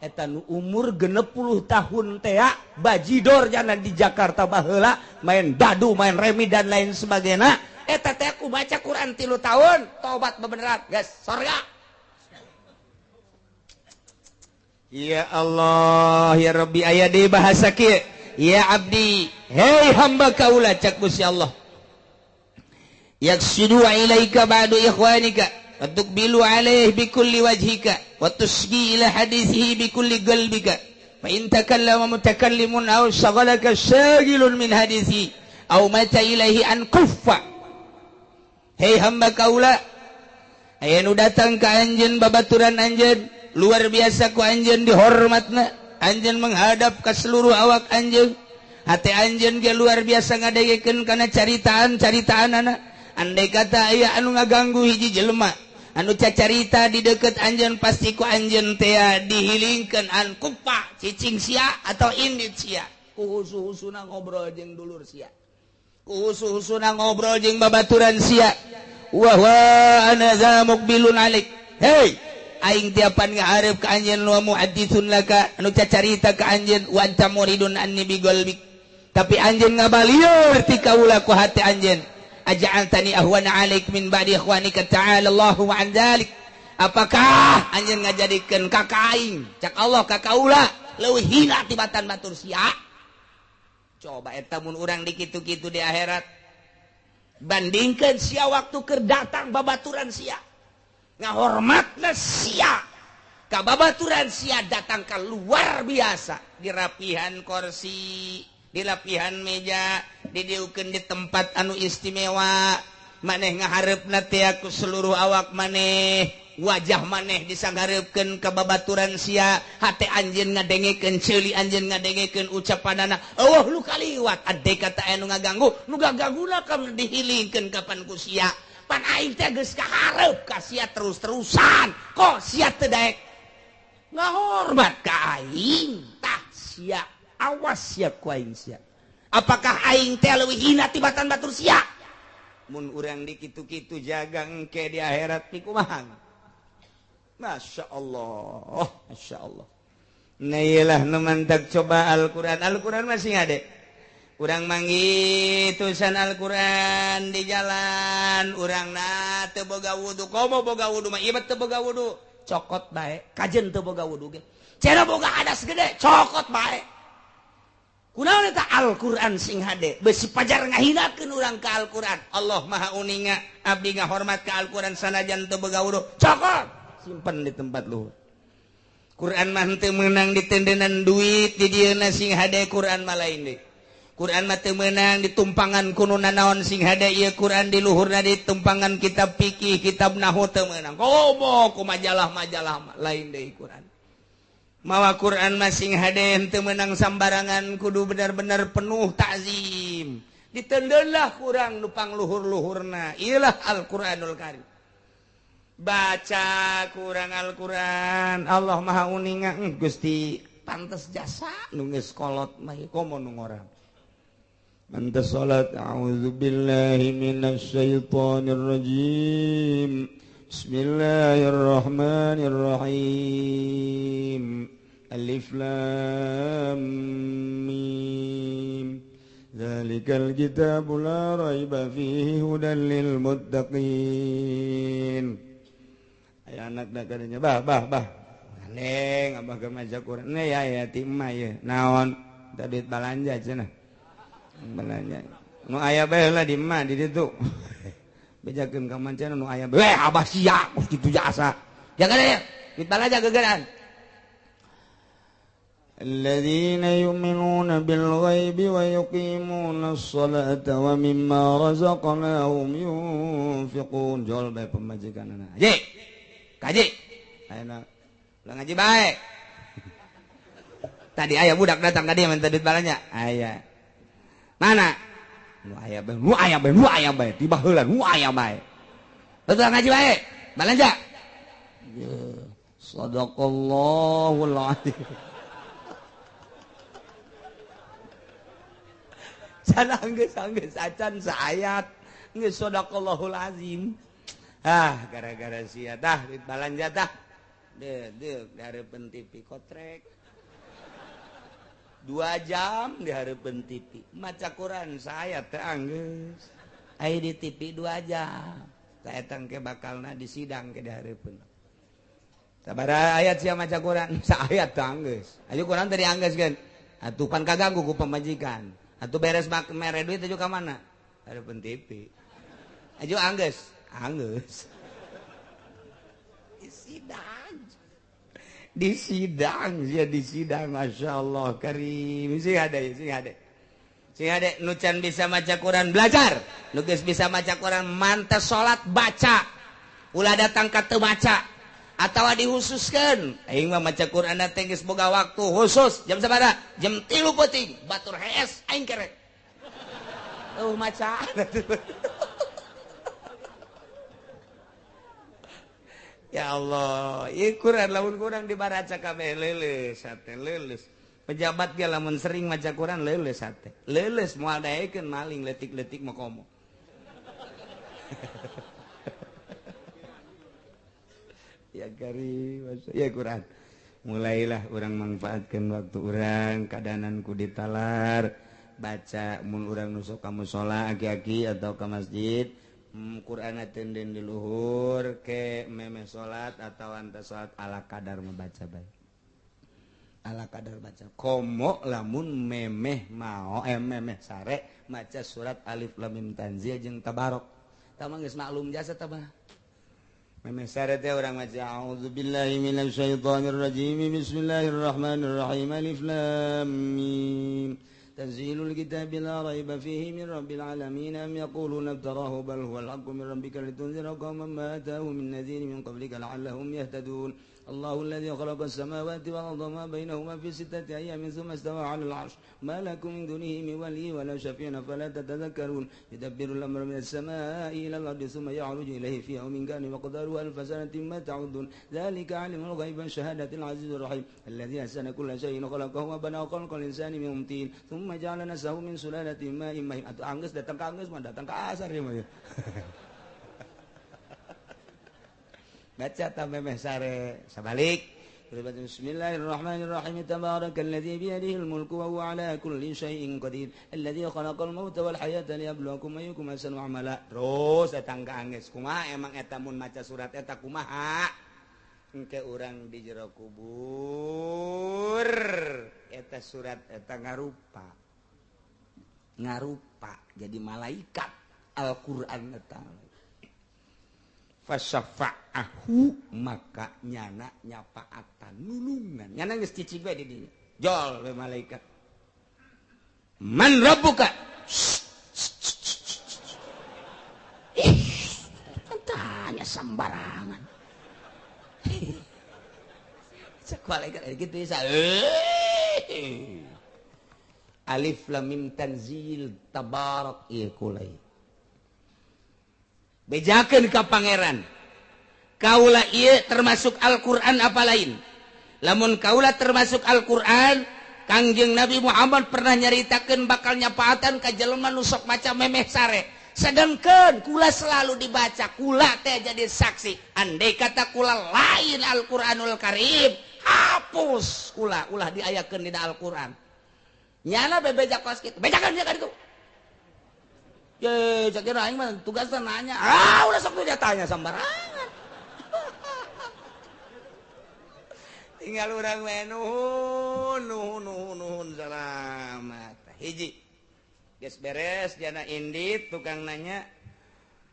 A: eta nu umur 60 tahun teh bajidor jana di Jakarta baheula main dadu main remi dan lain sebagainya eta teh aku baca Quran 3 tahun tobat bebeneran guys surga ya Allah ya Rabbi aya di bahasa kieu ya abdi hei hamba kaula cak Gusti Allah yaksidu ilaika ba'du ikhwanika wa tuqbilu alaihi bikulli wajhika wa tusgi ila hadithihi bikulli qalbika fa in takallama mutakallimun aw shaghalaka shagilun min hadithi aw mata ilaihi an kuffa hei hamba kaula aya nu datang ka anjeun babaturan anjeun luar biasa ku anjeun dihormatna anjeun menghadap ka seluruh awak anjeun hate anjeun ge luar biasa ngadengekeun kana caritaan-caritaanana andai kata aya anu ngaganggu hiji jelema anu cacarita di deukeut anjeun pasti ku anjeun teh dihilingkeun an kupa cicing sia atau indit sia ku husu-husuna ngobrol jeung dulur sia usuh-usuna ngobrol jeung babaturan sia wa ana zamuk bilun alik hei aing tiapan ngahareup ka anjeun wa muhadditsun laka anu cacarita ka anjeun wa anta muridun anni bi qalbik tapi anjeun ngabalieur ti kaula ku hati anjeun aja'altani ahwana alaik min ba'di ikhwanika ta'ala Allahu an dzalik apakah anjeun ngajadikeun ka aing cak Allah ka kaula leuwih hina tibatan batur sia coba eta mun urang di kitu-kitu di akhirat bandingkeun sia waktu keur datang babaturan sia ngahormatna sia ka babaturan sia datang ka luar biasa di rapihan kursi di lapihan meja didieukeun di tempat anu istimewa maneh ngahareupna teh ku seluruh awak maneh wajah maneh disanghareupeun ka babaturan sia hate anjeun ngadengekeun ceuli anjeun ngadengekeun ucapanana eueuh lu kaliwat ade kata anu ngaganggu nu gaganguna kam dihilingkeun kapan ku sia pan aing teh geus kahareup ka sia terus-terusan kok sia teu daek ngahormat ka aing tah sia awas sia ku aing sia apakah aing teh leuwih hina tibatan batur sia mun urang di kitu-kitu jaga engke di akhirat pi kumaha Masya Allah, Masya Allah. Nah iyalah numantak coba Al-Quran. Al-Quran masih ada. Urang manggi tulisan Al-Quran di jalan. Urang na teu boga wudu. Komo boga wudu mah ieu teu boga wudu. Cokot bae. Kajen teu boga wudu ge. Cenah boga hadas gede, cokot bae. Kunaon eta Al-Quran sing hade. Besi pajar ngahinakeun urang ka Al-Quran. Allah Maha Uninga abdi ngahormat ka Al-Quran sanajan teu boga wudu. Cokot. Simpen di tempat luhur. Quran mah teu meunang di tendenan duit di dieuna sing hade Quran mah lain deui. Quran mah teu meunang di tumpangan kuno nanaon sing hade ieu Quran di luhurna di tumpangan kitab fikih, kitab nahwu teu meunang. Komo ku majalah-majalah mah lain deui Quran. Mawa Quran mah sing hade teu meunang sambarangan kudu benar-benar penuh takzim. Ditendeunlah kurang nu pangluhur-luhurna. Ieulah Al-Qur'anul Karim. Baca kurang Al-Quran Allah Maha Uninga Gusti pantes jasa nu geus kolot mah komo nu ngorang pantes salat a'udzubillahi minasyaitonir rajim bismillahirrahmanirrahim alif lam mim dzalikal kitabu la raiba fihi hudan lil muttaqin aya anak da kadenya bah neng abah keur maca Quran ya ti emma ye naon tadi balanja cenah balanja nu aya bae heula di emma di ditu bejakeun ka mancana nu aya bae abah sia kitu jasa jangan ya di balanja gegeran alladzina yu'minuna bil ghaibi wa yuqimunas sholata wa mimma razaqnahum yunfiqun. Jol bae pemajikanana. Haji. Kaji. Ayeuna ulah ngaji bae. Tadi aya budak datang ka dieu minta duit balanja. Aya. Mana? Nu aya bae, tiba heula nu aya bae. Betul ngaji bae. Balanja. Ya, sadaqallahul azim. Sana geus acan saayat. Geus sadaqallahul azim. Gara-gara sia tah duit balanja tah. Deuh dihareupeun TV kotrek. 2 jam dihareupeun TV. Maca Quran saya teh anggeus. Aya di TV 2 jam. Saya tangke bakalna disidang ke dihareupeun. Sabaraha ayat sia maca Quran? Saayat teh anggeus. Aya Quran teh dianggeuskeun. Atuh pan kaganggu ku pamajikan. Atuh beres mere duit teh ka mana? Hareupeun TV. Aju anggeus. Anggeus. Disidang Masya Allah karim sing ada nu can bisa maca Quran belajar nu geus bisa maca Quran mantes salat baca ulah datang ka teu maca atawa dihususkeun aing mah maca Quran teh geus boga waktu khusus jam sabaraha jam 3 peuting batur hees aing kerek maca ya Allah, ieu Quran lamun kurang dibaraca kabeh leuleus hate leuleus. Pejabat ge lamun sering maca Quran leuleus hate. Leuleus moal daekeun maling leutik-leutik mah komo. Ya kari, ya Quran. Mulailah urang manfaatkeun waktu urang kadanan ku ditalar baca mun urang nu sok ka mushola aki-aki atau ke masjid. Quran tenden di luhur ke memeh salat atau anta salat ala kadar membaca baik ala kadar baca komo lamun memeh mau memeh sare maca surat alif lam mim tanzil jeung tabarok tah mah geus maklum jasa tah mah memeh sare teh urang maca auzubillahi minasyaitonir rajim bismillahirrahmanirrahim alif lam mim تنزيل الكتاب لا ريب فيه من رب العالمين أم يقولون افتراه بل هو الحق من ربك لتنذر قوما ما آتاهم من نذير من قبلك لعلهم يهتدون الله الذي خلق السماوات والأرض وما بينهما في 6 أيام ثم استوى على العرش ما لكم من دونه من ولي ولا شفيع فلا تتذكرون يدبر الأمر من السماء إلى الأرض ثم يعرج إليه في يوم كان مقداره 1000 سنة ما تعدون ذلك عالم الغيب شهادة العزيز الرحيم الذي أحسن كل شيء خلقه وبنى خلق الإنسان من طين ثم جعل نسله من سلالة ماء مهين atuh anggeus datang ka anggeus mah datang ka asar ieu mah baca ta memeh sare sabalik bismillahirrahmanirrahim tabarakalladzi biyadihil mulku wa huwa ala kulli syai'in qadir alladzi khalaqal mauta wal hayata liyabluwakum ayyukum ahsanu amala terus datang ka anggeus kumaha emang eta mun maca surat eta kumaha engke urang di jero kubur eta surat eta ngarupa jadi malaikat Al-Qur'an eta fasyafa'ahu maka nyana nyapaatan nulungan nyana geus cicing we di dieu jol we malaikat man rabbuka tanya sembarangan cek malaikat gitu bisa alif lam mim tanzil tabarak ieu kulai bejakeun ka pangeran kaula ieu termasuk Al-Qur'an apa lain lamun kaula termasuk Al-Qur'an Kangjeng Nabi Muhammad pernah nyaritakeun bakal nyapaatan ka jelema nu sok maca memeh sare sedengkeun kula selalu dibaca kula teh jadi saksi andai kata kula lain Al-Qur'anul Karim hapus kula ulah diayakeun dina Al-Qur'an nyana bebejak kos kitu bejakeun dia ka ditu ye cak kira aing mah tugasna nanya udah sok dia tanya sembarangan tinggal urang we nuhun salamat hiji geus beres jana indit tukang nanya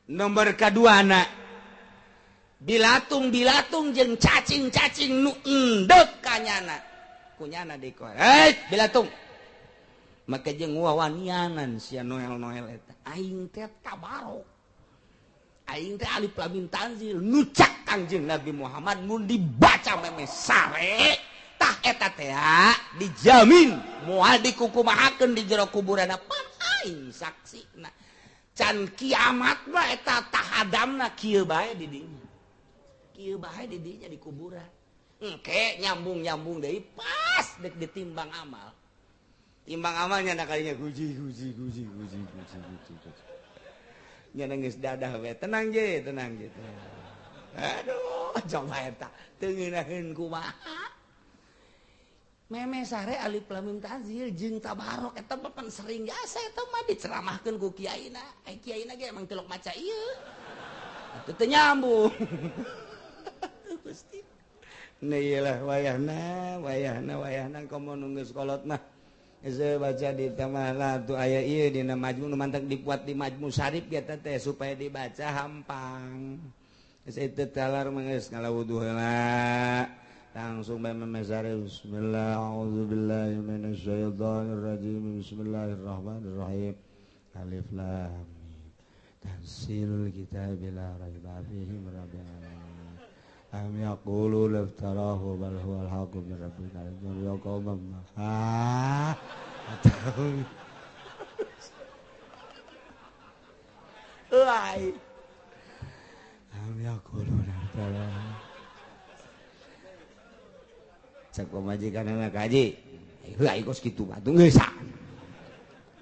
A: nomor kaduana bilatung jeung cacing nu endeuh ka nyana kunyana di koe bilatung maka jeung wawanianan sia Noel eta aing teh tabarok aing teh alif lam mim tanzil nucak Kangjeng Nabi Muhammad mun dibaca meme sare tah eta teh dijamin moal dikukumahakeun di jero kuburanna pan aing saksina can kiamat mah eta tahadamna kieu bae di dinya kieu bae di dinya di kuburan engke nyambung deui pas dek ditimbang amal timbang amalnya nak kalinya guji nya geus dadah we tenang je aduh coba eta teu ngeunaheun kumaha meme sare alif lam mim tanzil jeung tabarok eta pan sering biasa eta mah diceramahkeun ku kiaina kiaina ge emang telok maca ieu atuh teu nyambung Gusti nah iyalah wayahna komo nu geus kolot mah saya baca di tamala tu aya ieu dina majmu nu mantep dipuat di majmu syarif eta teh supaya dibaca hampang saya teu talar geus ngalawuduh heula langsung bae memesare bismillah a'udzubillahi minasyaitonir rajim bismillahirrahmanirrahim alif lam mim tanzilul kitabi la raiba fihi min rabbil alamin am yaqulu laftarahu bal huwal haqqu min rabbina ya qauman Ai am yaqulu laftarahu cek pemajikan anak kaji heuh kos kitu batu geus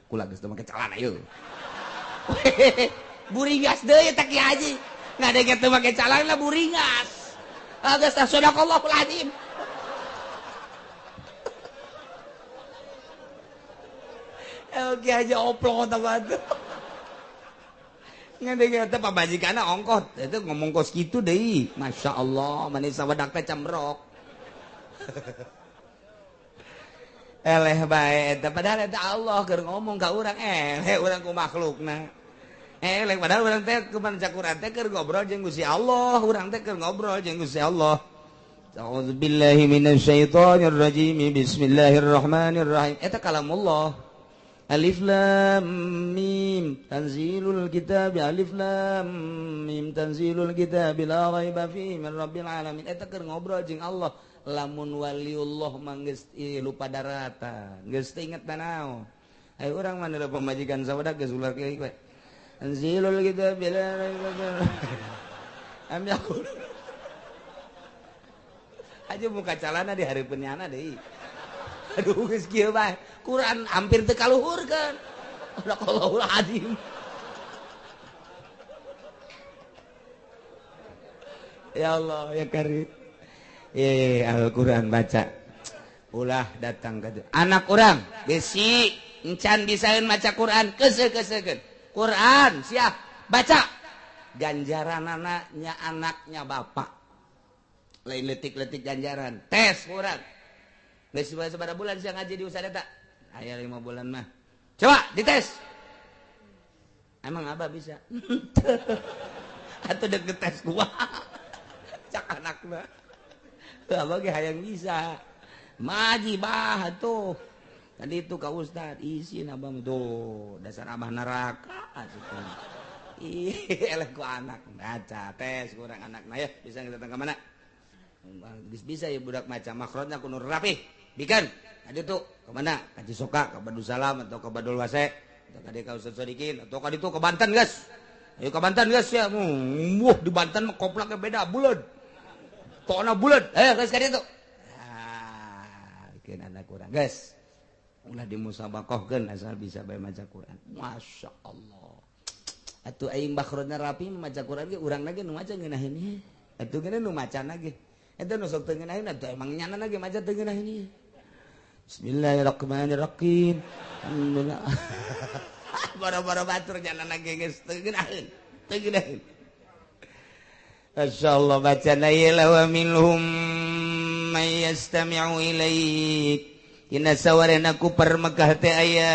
A: kula geus teu make calana ieu buringas deui eta Ki Haji ngadenge teu make calana buringas geus sadaqallahul azim Ki Haji oplong eta batu ngadenge teh pamajikanna ongkot eta ngomong kos kitu deui masyaallah manis sawadak teh camrok eleh bae eta padahal eta Allah keur ngomong ka urang urang ku makhlukna eleh padahal urang teh kumaha Quran teh keur ngobrol jeung Gusti Allah urang teh keur ngobrol jeung Gusti Allah A'udzubillahi minasyaitonir rajim bismillahirrahmanirrahim eta kalamullah alif lam mim tanzilul kitab alif lam mim tanzilul kitab la raiba fihi min rabbil alamin eta keur ngobrol jeung Allah lamun waliullah manggeus lupa daratan geus teu inget naon aya urang mah da pamajikan sawadak geus ular kieu we anzilul kitab bila am yaqul aja muka calana di hareupeun nyana deui aduh geus kieu bae Quran hampir teu kaluhurkeun sadaqallahul azim ya Allah ya Karim Al-Quran baca ulah datang ke anak orang besi encan bisain maca Quran keseukeun Quran siap baca ganjaran anaknya bapak lain letik-letik ganjaran tes kurang geus sabaraha bulan sia ngaji di usaha eta aya 5 bulan mah coba dites emang abah bisa atuh deg tes gua cak anakna abah ge hayang bisa maji bah tuh tadi itu ka ustad isin abah tuh dasar abah neraka atuh eleh ku anak baca tes kurang anakna ya bisa datang ke mana bisa ya budak maca makrotnya kudu rapi bikin tadi tuh ke mana ka Cisoka ka Badul Salam atau ke Badul Wase atau ka ka Ustaz Sodikin atau ka ditu ke Banten guys ayo ke Banten guys ya di Banten mah koplaknya beda bulan pokoknya bulan guys ka ditu bikin anak kurang guys ulah dimusabakohkeun asal bisa bae maca Quran masya Allah atuh aing bakrotna rapi maca Quran ge urang lagi nu maca ngeunaheun ieu atuh geuna nu macana ge eta nu sok teu ngeunaheun atuh emang nyana ge maca teu ngeunaheun ieu Bismillahirrahmanirrahim alhamdulillah boro-boro batur nyana ge geus teu ngeunaheun Masyaallah bacana ieu wa minhum may yastami'u ilaik Kina sawarena ku permekah teh aya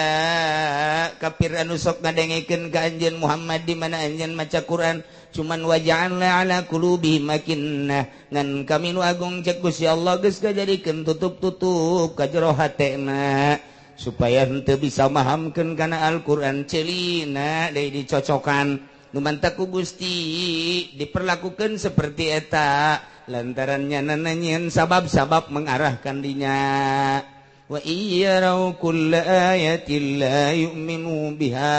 A: kafir anu sok ngadengekeun ka anjeun Muhammad di mana anjeun maca Quran cuman waja'alna ala qulubihim akinnah ngan kami nu agung cek Gusti Allah geus ngajadikeun tutup-tutup ka jero hatena supaya henteu bisa mahamkeun kana Al-Qur'an celina deui dicocokan nu mantap ku Gusti diperlakukeun seperti eta lantarannya nananyeun sabab-sabab mengarahkan dinya wa iyarau kulla ayatin la yu'minu biha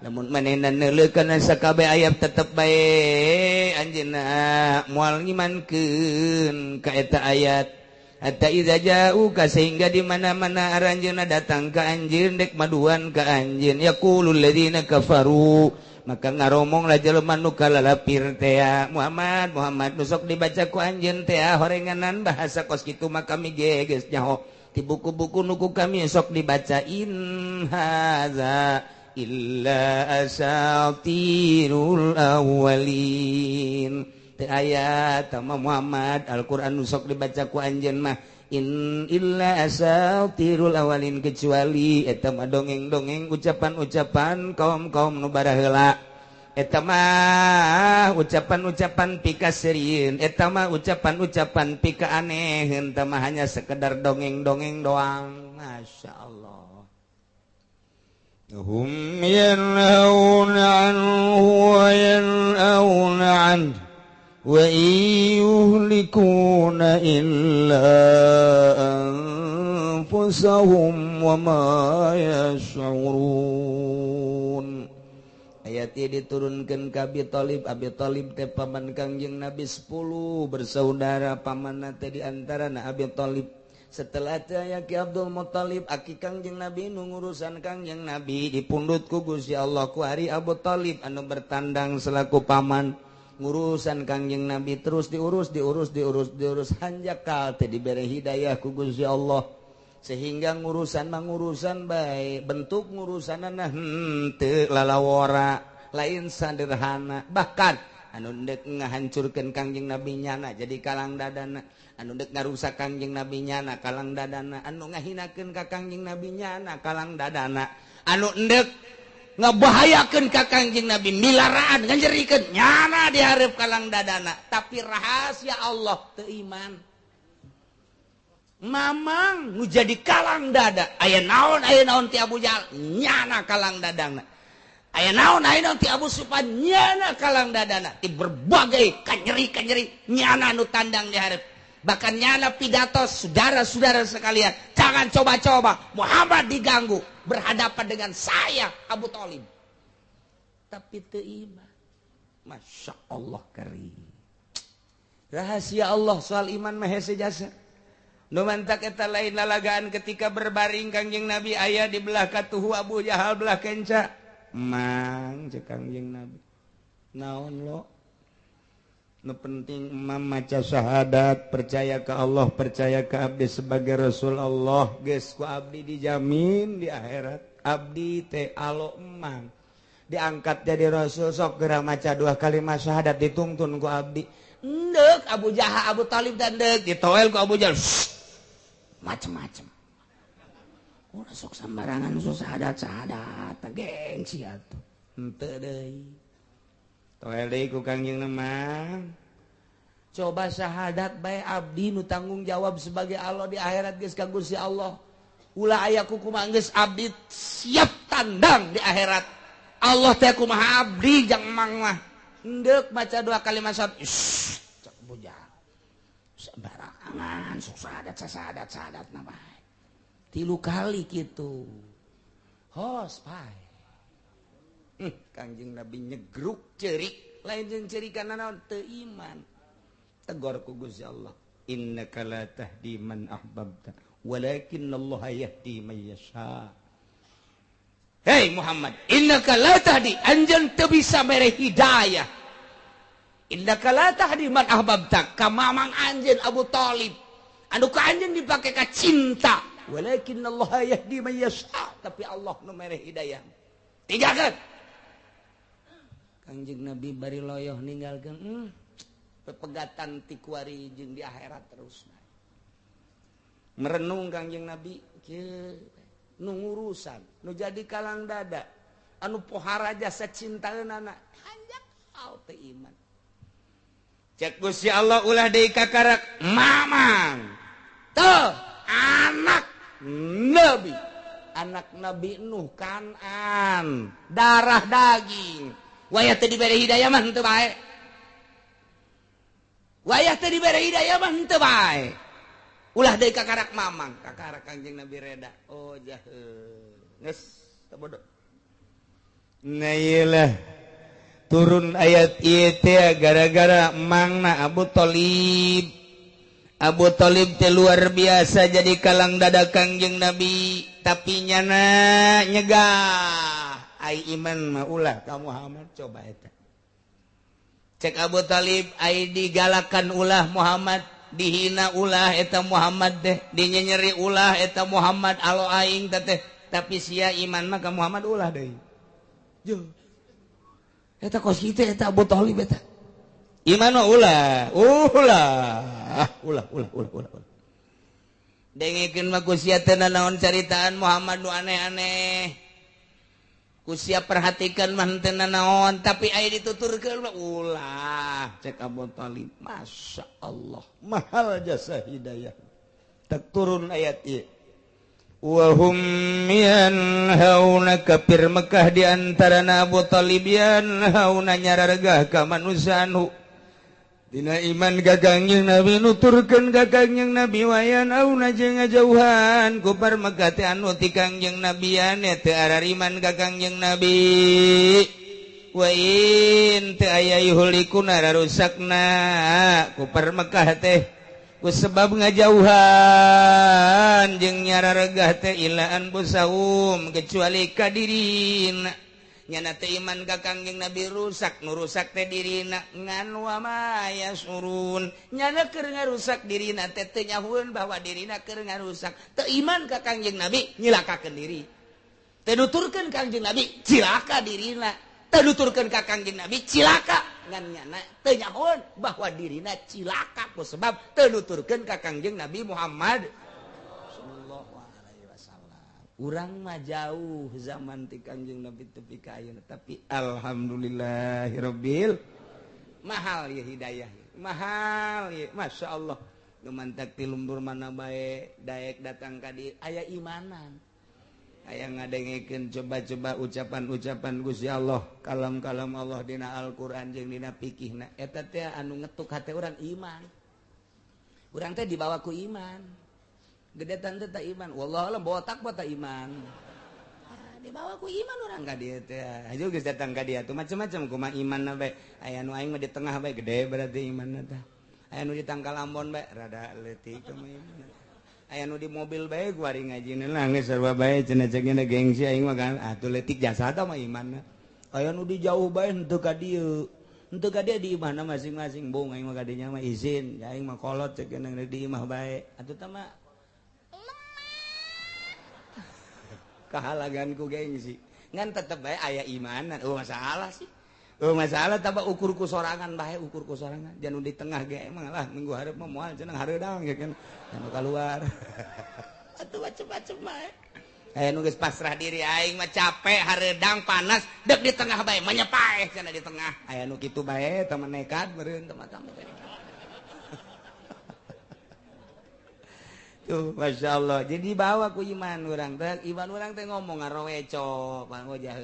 A: lamun manehna neuleukeun sakabeh ayat tetep bae anjeunna moal ngimankeun ka eta ayat hatta idza ja'uka sehingga di mana-mana aranjeunna datang ka anjeun dek maduan ka anjeun yaqulul ladzina kafaru maka ngaromonglah jelema nu kalalapir teh Muhammad nu sok dibaca ku anjeun teh horenganan bahasa kos kitu mah kami geus nyaho ti buku-buku nu ku kami sok dibaca in haza illa asatirul awwalin teu aya tama Muhammad Al-Qur'an nu sok dibaca ku anjeun mah in illa asatirul awalin kecuali eta mah dongeng-dongeng ucapan-ucapan kaum-kaum nu baraheula eta mah ucapan-ucapan pikasirieun eta mah ucapan-ucapan pika aneheun tah mah hanya sekedar dongeng-dongeng doang masyaallah hum yanhauna anhu wa yanhauna anhu wa yuhlikuna illa anfusahum wa ma yash'urun ayat ini diturunkan ke Abi Thalib teh paman Kangjeng Nabi 10 bersaudara pamanna teh di antarana Abi Thalib setelah teh aya Ki Abdul Muthalib aki Kangjeng Nabi nu ngurusan Kangjeng Nabi dipundhut ku Gusti Allah ku ari Abu Thalib anu bertandang selaku paman ngurusan Kangjeng Nabi terus diurus hanjakal teh dibere hidayah ku Gusti Allah sehingga ngurusan baik bentuk ngurusanana henteu lalawora lain sederhana bahkan anu deuk ngahancurkeun Kangjeng Nabi nyana jadi kalang dadana anu deuk ngarusak Kangjeng Nabi nyana kalang dadana anu ngahinakeun ka Kangjeng Nabi nyana kalang dadana anu deuk ngabahayakeun ka Kangjeng Nabi milaraan nganjerikeun nyana di hareup kalang dadana tapi rahasia Allah teu iman mamang nu jadi kalang dada aya naon ti Abu Jahal nyana kalang dadana aya naon ti Abu Sufyan nyana kalang dadana ti berbagai kanyeri nyana nu tandang di hareup bahkan nyana pidato saudara-saudara sekalian jangan coba-coba Muhammad diganggu berhadapan dengan saya Abu Thalib tapi teu iman masya Allah karim rahasia Allah soal iman mah hese jasa nu mantak eta lain lalagaan ketika berbaring Kangjeng Nabi aya di belah katuhu Abu Jahal belah kenca mang cek Kangjeng Nabi naon lo nu penting imam maca syahadat percaya ke Allah percaya ke abdi sebagai Rasul Allah geus ku abdi dijamin di akhirat abdi teh alo emang diangkat jadi Rasul sok geura maca 2 kalimat syahadat ditungtun ku abdi endek Abu Jahal Abu Thalib dan deuk ditoel ku Abu Jahal macem-macem udah sok sembarangan sok syahadat gengsi atuh henteu deui toel deui ku Kangjeng Namang coba syahadat bae abdi nu tanggung jawab sebagai Allah di akhirat geus ka Gusti Allah ulah aya kumaha geus abdi siap tandang di akhirat Allah teh kumaha abdi jang mang mah endek baca 2 kalimat syahadat cek bujang sembarangan sok syahadat na bae 3 kali kitu hos pae Kangjeng Nabi nyegruk cerik lain jeung cerikan naon teu iman tegor ku Gusti Allah innaka la tahdi man ahbabta walakinnallaha yahdi man yasha hei Muhammad innaka la tahdi anjeun teu bisa mere hidayah innaka la tahdi man ahbabta ka mamang anjeun Abu Thalib anu ka anjeun dipake ka cinta walakinnallaha yahdi man yasha tapi Allah nu mere hidayah tinggalkeun Kangjeng Nabi bari loyoh ninggalkeun pepegatan ti kuari jeung di akhirat terus merenung Kangjeng Nabi kieu nu ngurusan nu jadi kalang dada anu pohara jasa cintaeunana hanjak teu iman. Cek Gusti Allah ulah deui kakarak mamang. Tuh anak Nabi. Anak Nabi Nuh Kanan, darah daging. Wayah teu dibere hidayah mah henteu bae. Wayah teu dibere hidayah mah henteu bae. Ulah deui kakarak mamang, kakarak Kangjeng Nabi reda. Oh jaheuh. Geus teu bodoh. Nah iyalah turun ayat ieu teh gara-gara emangna Abu Thalib. Abu Thalib teh luar biasa jadi kalang dada Kangjeng Nabi, tapi nyana nyegah. Ai iman mah ulah ka Muhammad coba eta. Cek Abu Thalib ai digalakan ulah Muhammad, dihina ulah eta Muhammad teh, dinyenyeri ulah eta Muhammad alo aing teh, tapi sia iman mah ka Muhammad ulah deui. Yo. Eta kos kitu eta Abu Thalib eta. Iman mah ulah. Dengekeun mah ku sia teh naon caritaan Muhammad nu aneh-aneh. Ku sia perhatikan mah teu naon, tapi aya dituturkeun mah ulah. Cek Abu Thalib, Masya Allah, mahal jasa hidayah. Tak turun ayat ieu. Wa hum yanhauna kafir Mekah di antara Abu Thalib yanhauna nyarargah ka manusia anu dina iman ka Kangjeng Nabi nuturkeun ka Kangjeng Nabi wayan auna jeung ngajauhan ku par Mekah teh anu ti Kangjeng Nabi ane teu arariman ka Kangjeng Nabi wa in teu aya yuhlikuna rusakna ku par Mekah teh ku sebab ngajauhan jeung nyarargah teh ilaan busahum kecuali ka dirina nyana teh iman ka Kangjeng Nabi rusak nu rusak teh dirina ngan wa maya surun nyana keur ngarusak dirina teh teu nyahueun bahwa dirina keur ngarusak teu iman ka Kangjeng Nabi nyilakakeun diri teu nuturkeun Kangjeng Nabi cilaka dirina teu nuturkeun ka Kangjeng Nabi cilaka ngan nyana teu nyahoan bahwa dirina cilaka ku sebab teu nuturkeun ka Kangjeng Nabi Muhammad sallallahu alaihi wasallam. Urang mah jauh zaman ti Kangjeng Nabi tepi ka ayeuna tapi alhamdulillahirabbil mahal ya hidayah. Mahal ya masyaallah. Nu mantak ti lumbur mana bae daek datang ka dieu aya imanan. Aya ngadengekeun coba-coba ucapan-ucapan Gusti Allah, kalam-kalam Allah dina Al-Qur'an jeung dina fikihna. Eta teh anu ngetuk hate urang iman. Urang teh dibawa ku iman. Gedetan teh ta iman. Wallahu alam botak bota iman. Dibawa ku iman urang ka dieu teh. Hayu geus datang ka dieu tuh macam-macam kumaha imanna bae. Aya nu aing mah di tengah bae gede berarti imanna teh. Aya nu di Tangkal Ambon bae rada leutik kumaha iman. Aya nu di mobil bae kuari ngajina lah geus sarua bae cenah cekna gengsi aing mah kan atuh leutik jasa tah mah imanna. Aya nu di jauh bae henteu ka dieu. Henteu ka dieu di imahna masing-masing bung aing mah ka dinya mah izin, aing mah kolot cekna di imah bae. Atuh tah mah kahalagan ku gengsi. Ngan tetep bae aya imanan. Oh masalah sih. Oh masalah tabah ukur ku sorangan bae ukur ku sorangan. Jangan di tengah ge emang lah minggu hareup mah moal cenah hareudang ge kan. Anu keluar. Atuh macem-macem bae. Aya nu geus pasrah diri aing mah capek hareudang panas deuk di tengah bae menyepaeh cenah di tengah. Aya nu kitu bae teu nekat meureun teu mata. Tuh masyaallah. Jadi bawa ku iman urang teh. Iman urang teh ngomong ngaroweco, ojah.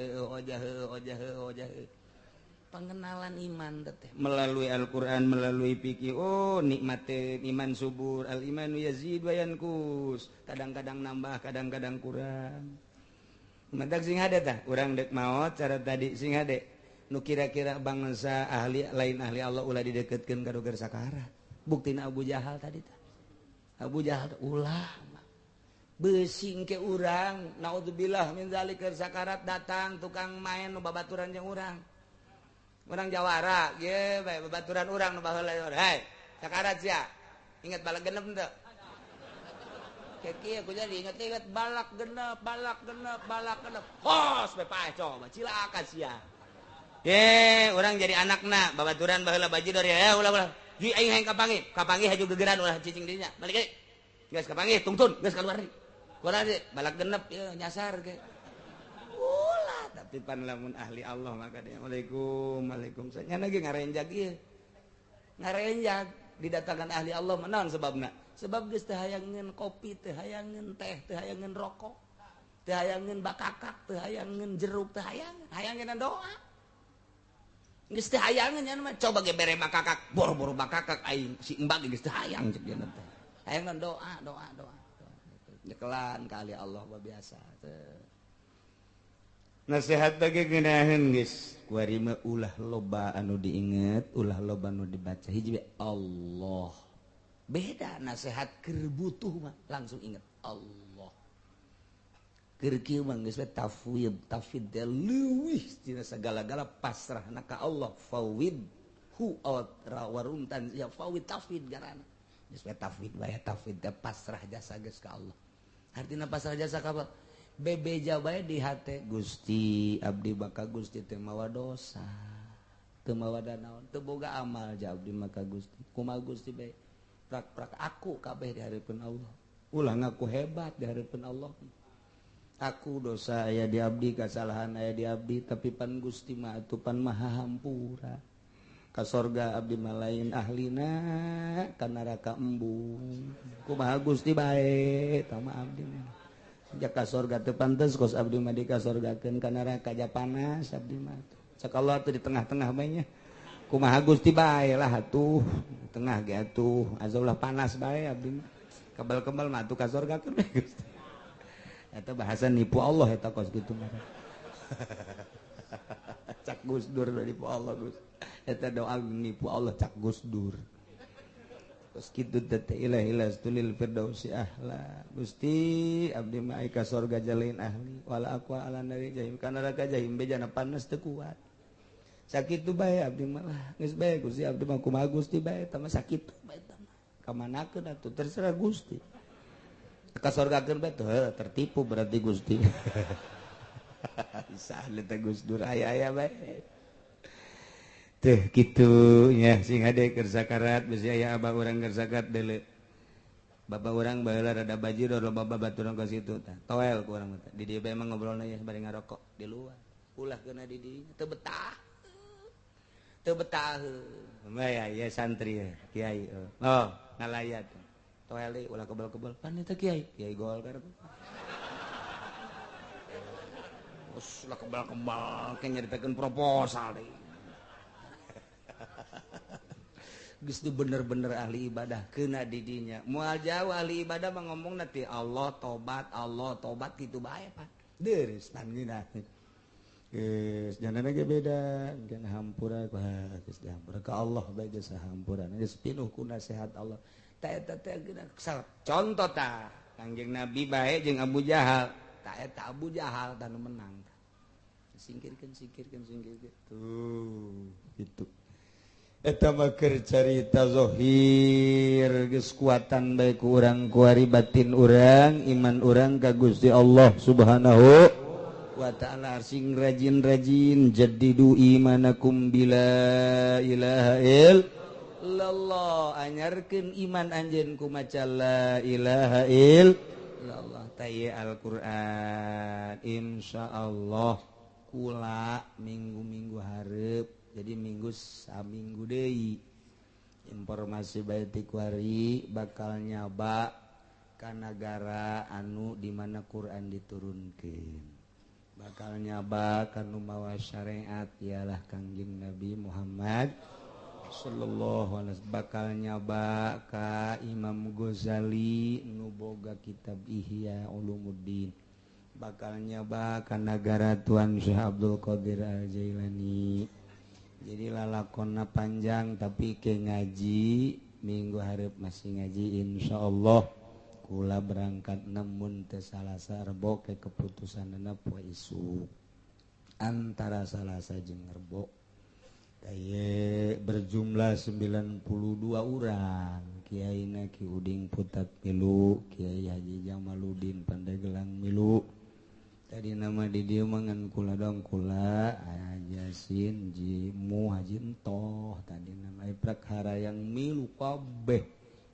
A: Pengenalan iman teh melalui Al-Qur'an, melalui fikih. Oh, nikmat iman subur, al-imanu yazid wa yanqus. Kadang-kadang nambah, kadang-kadang kurang. Mantak sing hade tah, urang deuk maot cara tadi sing hade. Nu kira-kira bangsa ahli lain ahli Allah ulah dideketkeun ka doger sakara. Buktina Abu Jahal tadi tah. Abu Jahal ulah besing ke urang, naudzubillah min zalik keur sakarat datang tukang main nu babaturan jeung urang. Orang Jawara, ye, bae babaturan urang nu baheula urang. Hei, sakarat sia. Ingat balak genep henteu? Kieu ku jadi ingat balak genep. Hos bae paeh coba cilaka sia. Ye, urang jadi anakna babaturan baheula bajidor ya, ulah. Ji aing hayang kapanggih haju gegeran ulah cicing dirinya. Balik deui. Geus kapanggih tungtun, geus kaluar deui. Kumaha deui? Balak genep ieu nyasar ge. Ulah tapi pan lamun ahli Allah maka dia Waalaikumsalam lagi ngarenjak ieu ngarenjak didatangkan ahli Allah menaon sebabna sebab geus teu hayangeun kopi teu hayangeun teh teu hayangeun rokok teu hayangeun bakakak teu hayangeun jeruk teu hayangeun doa geus teu hayangeun nya mah coba ge bere bakakak boro-boro bakakak aing si embag geus teu hayang cek dia teh hayangeun doa nyekelan ka ahli Allah biasa teu nasihat bagi geunaheun geus kuari mah ulah loba anu diinget ulah loba anu dibaca hiji Allah beda nasihat keur butuh mah langsung inget Allah keur kieu mah geus tafwid leuwih tina sagala-gala pasrahna ka Allah fawid hu waruntan ya fawid tafwid garana geus tafwid bae tafwid pasrah jasa geus ka Allah artina pasrah jasa ka Allah bebeja bae di hate Gusti abdi baka Gusti teu mawa dosa teu mawa danaon teu boga amal ja abdi maka Gusti kumaha Gusti bae prak-prak aku kabeh di hareupeun Allah ulah ngaku hebat di hareupeun Allah aku dosa aya di abdi kasalahan aya di abdi tapi pan Gusti mah atuh pan maha hampura ka sorga abdi mah lain ahlina ka neraka embung kumaha Gusti bae tama abdi mah jaka sorga teu pantes kos abdi mah dikasorgakeun ka neraka ja panas abdi mah cak Allah teu di tengah-tengah bae nya kumaha Gusti bae lah atuh tengah ge atuh azallah panas bae abdi mah kebal-kebal mah atuh ka sorgakeun bae Gusti eta bahasa nipu Allah eta kos kitu mah cak Gus Dur nipu Allah Gus eta doa nipu Allah cak Gus Dur terus kitu teh ilahi lastulil firdausi ahla Gusti abdi mah ka sorga jalain ahli wala aqwa ala nari jahim kana neraka jahim bejana panas teu kuat sakitu bae abdi mah geus bae Gusti abdi mah kumaha Gusti bae eta mah sakitu bae eta mah ka manakeun atuh terserah Gusti ka sorgakeun bae tertipu berarti Gusti bisa teh Gus Dur aya-aya bae teh kitu nya sing hade keur sakarat bisi aya abah urang keur zakat deuleu bapak urang baheula rada bajir loba babaturan ka situ tah toel ku urang teh di dieu bae mah ngobrolna ya bari ngarokok di luar ulah keuna di dieu teu betah mah ya santri ya kiai oh ngalayat toel deui ulah kebal-kebal pan eta kiai Golkar us ulah kebal-kebal ke nyaritakeun proposal deui Gusti bener-bener ahli ibadah kena didinya moal jauh ahli ibadah mah ngomong nanti Allah tobat gitu bae Pak deres tan geuna geus janana ge beda geus hampura geus dihampura ka Allah bae geus hampura geus pinuh ku nasihat Allah ta eta teh geuna contoh tah Kangjeng Nabi bae jeung Abu Jahal ta eta Abu Jahal tanu menang singkirkeun tuh gitu eta mah keur carita zahir geus kuatan bae ku urang kuari batin urang iman urang ka Gusti Allah Subhanahu wa ta'ala sing rajin-rajin jaddidu imanakum bila ilaha illallah anyarkeun iman anjeun ku maca la ilaha illallah taye Al-Qur'an insyaallah kula minggu-minggu hareup jadi minggu saminggu deui informasi bae ti kuari bakal nyaba ka nagara anu di mana Quran diturunkeun bakal nyaba ka nu mawa syariat ialah Kangjeng Nabi Muhammad sallallahu alaihi wasallam bakal nyaba ka Imam Ghazali nu boga kitab Ihya Ulumuddin bakal nyaba ka nagara Tuan Syekh Abdul Qadir Al-Jailani jadi lalakonna panjang tapi ke ngaji minggu hareup masih ngaji insyaallah kula berangkat namun teu Salasa Rebo ke keputusanna poe isuk antara Salasa jeung Rebo kaye berjumlah 92 urang kiaina Ki Uding Putat Milu Kiai Haji Jamaluddin Pandeglang Milu tadi nama di dieu mangan kula dong kula Yasin Jimu Haji Entoh tadi nama Iprak Harayang milu kabeh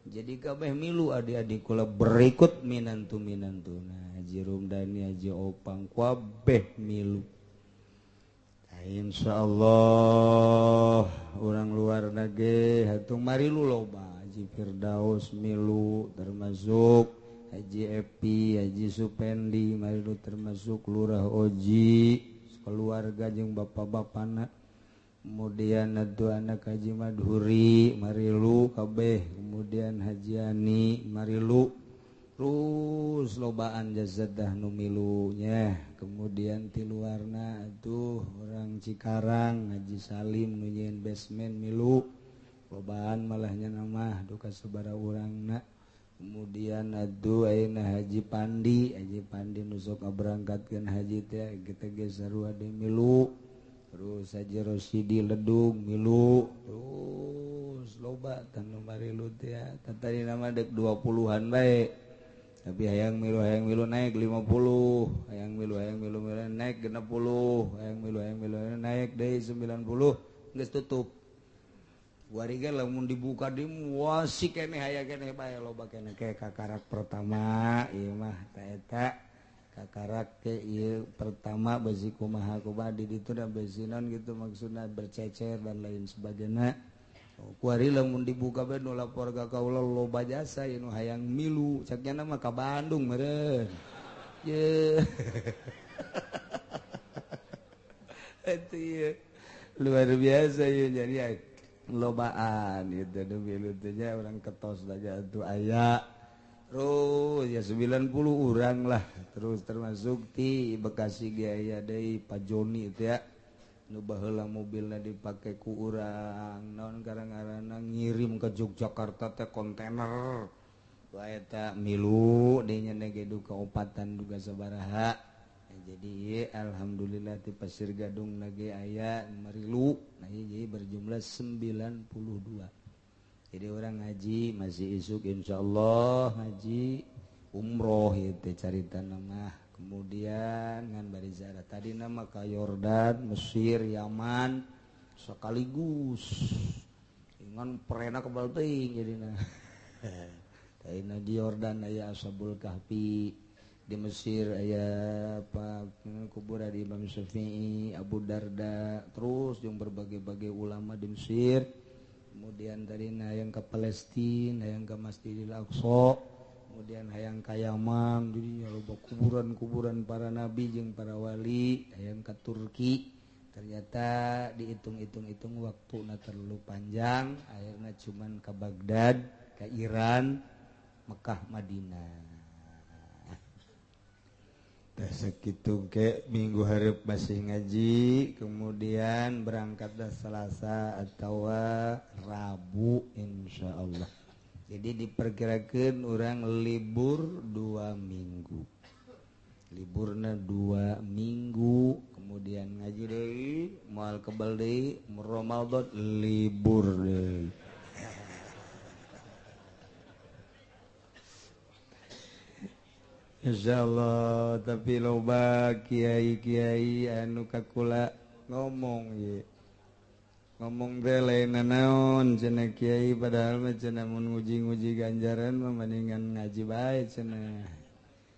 A: jadi kabeh milu adik-adik kula berikut minantuna Haji Rumdani Haji Opang kabeh milu
B: Insyaallah orang luar nage hatung marilu loba Haji Firdaus milu termasuk Haji Epi, Haji Supendi marilu termasuk Lurah Oji keluarga jeung bapak-bapana kemudian adu anak Haji Madhuri marilu kabeh kemudian Haji Ani marilu terus lobaan jazadah nu milunya kemudian ti luarna atuh orang Cikarang Haji Salim nu nyeun basement milu lobaan malahnya nama duka sabara urangna kemudian atuh ayeuna Haji Pandi nu sok ngaberangkatkeun haji teh kita ge sarua deui milu terus Haji Rosidi Ledung milu terus loba tanu marilu teh tadi nama dek 20-an bae tapi hayang milu naik 50 hayang milu naik 60 hayang milu naik deui 90 geus tutup wariga lamun dibuka di muasi keneh aya keneh bae loba keneh ke kakarak pertama ieu mah ta eta kakarak ke ieu pertama besi kumaha di ditu da besinan gitu maksudna bercecer dan lain sebagainya kuari lamun dibuka bae nu lapor ka kaula loba jasa ieu nu hayang milu sakjana mah ka Bandung meureun ye eta ieu luar biasa ieu jadi lobaan itu nu milu teh nya urang ketos saja atuh aya terus ya 90 urang lah terus termasuk ti Bekasi ge aya deui Pak Joni teh ya nu baheula mobilna dipake ku urang naon garang-garana ngirim ke Yogyakarta teh kontainer wa eta milu deui nya ge kaopatan duga sabaraha jadi alhamdulillah ti Pasir Gadung ge aya marilu nah jadi berjumlah 92 jadi orang ngaji masih isuk insyaallah ngaji umroh itu carita nama kemudian ngan bari ziarah tadi nama ka Yordan, Mesir, Yaman sekaligus ngan perena kebal teuing jadina taina di Yordan aya Ashabul Kahfi di Mesir aya apa kuburan di Imam Syafi'i, Abu Darda terus jeung berbagai-bagai ulama di Mesir kemudian tadi hayang ke Palestina hayang ke Masjidil Aqsa kemudian hayang ka Yaman jadi loba kuburan-kuburan para nabi jeung para wali hayang ke Turki ternyata dihitung-hitung waktuna terlalu panjang akhirnya cuman ke Baghdad ke Iran Mekah Madinah sakitu ke minggu hareup masih ngaji kemudian berangkat dah Selasa atau Rabu insyaallah jadi diperkirakan orang libur 2 minggu liburna 2 minggu kemudian ngaji deui moal kebal deui Ramadan libur deui insyaallah tapi loba kiai-kiai anu kakula ngomong ye ngomong teh lain naon cenah kiai padahal mah cenah mun nguji-nguji ganjaran mah mendingan ngaji bae cenah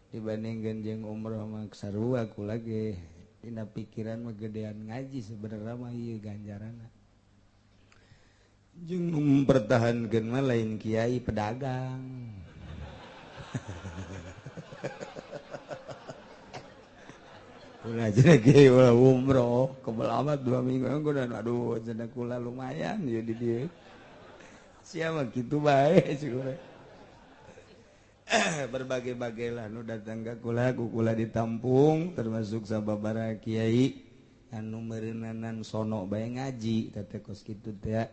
B: dibandingkeun jeung umroh mah sarua kula ge dina pikiran mah gedean ngaji sebenarnya mah ieu ganjaranna jeung mempertahankeun mah lain kiai pedagang ulah cenah kiai ulah umroh kebal amat 2 minggu engko aduh cenah kula lumayan ya di dieu sia mah kitu bae cenah berbagai-bagai lah nu datang ka kula ku kula ditampung termasuk sababaraha kiai anu meureunanan sono bae ngaji teh kos kitu teh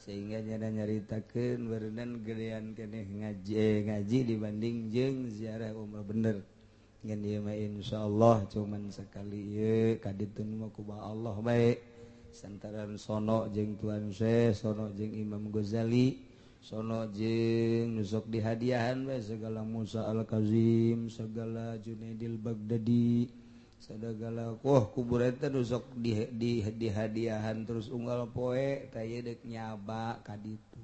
B: sehingga nyaritakeun beureunan gedean keneh ngaji dibanding jeung ziarah umrah bener ngan ieu mah insyaallah cuman sakali ieu kaditu mah ku Allah bae santaran sono jeung Tuan Syekh sono jeung Imam Ghazali sono jeung nu sok dihadiahan bae segala Musa Al-Kazim segala Junaidil Baghdadi sadagala kuburan teh nu sok dihadiahan terus unggal poe tah ieu deuk nyaba kaditu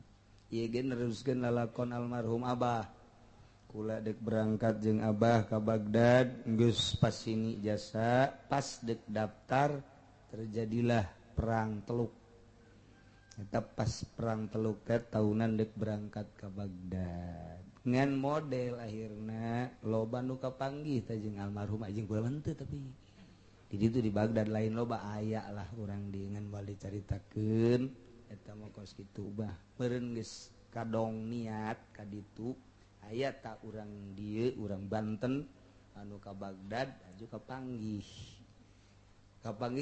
B: ieu ge neruskeun lalakon almarhum Abah kula dek berangkat jeung Abah ka Baghdad geus pas sini jasa pas dek daftar terjadilah perang Teluk. Eta pas perang Teluk teh tahunan dek berangkat ke Baghdad. Ngan model akhirna loba nu kapanggih teh jeung almarhum anjing kula teu tapi di ditu di Baghdad lain loba aya lah urang di ngan bali caritakeun eta mah kos kitu bah meureun geus kadong niat ka ditu aya tak urang dieu urang Banten anu ka Baghdad aju kapanggih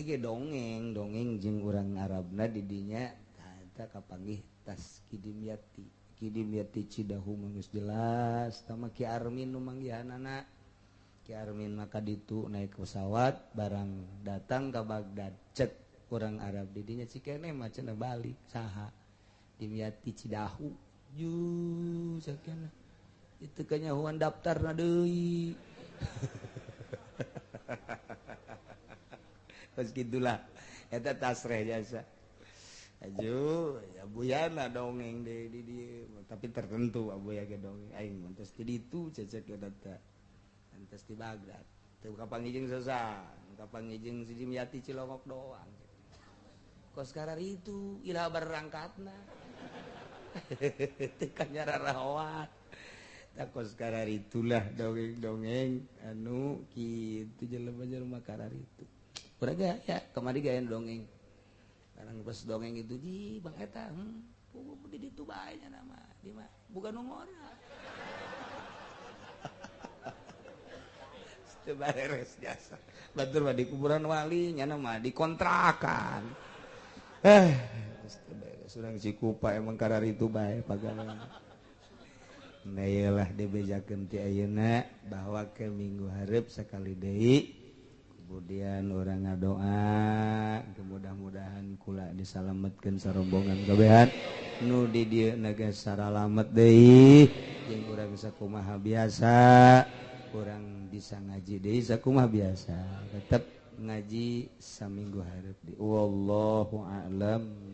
B: ge dongeng jeung urang Arabna di dinya eta kapanggih tas Kidimyati Cidahu geus jelas tama Ki Armin nu manggihanana Ki Armin maka ditu naik pesawat barang datang ke Baghdad cek urang Arab di dinya cikene mah cenah Bali saha Dimyati Cidahu ju sakena itu kanyahuan daftarna deui terus gitulah eta tasreh jasa aju ya buyana dongeng di dieu tapi tertentu abuya ge dongeng aing mantos di ditu cecek eta teh mantos di Baghdad teu kapanggih jeung sasa kapanggih jeung si Dimyati Cilongok doang kos karar itu ilaha berangkatna teu kanyararawat tak kos karar itulah dongeng-dongeng anu kitu jelema-jelema karar itu urang ya kemari gaya dongeng karang pas dongeng itu di Bang eta di ditu bae nya nama di mah bukan ngora teu beres jasa batur mah di kuburan wali nya mah dikontrakan teu beres urang Cikupa emang karar itu bae pagawean nah iyalah dibejakeun ti ayeuna bahwa ke minggu hareup sakali deui kemudian orang ngadoa mudah-mudahan kula disalametkeun sarombongan kabehan nu di dieu naga saralamet deui jeung urang sakumaha biasa urang bisa ngaji deui sakumaha biasa tetep ngaji saminggu hareup di wallahu a'lam.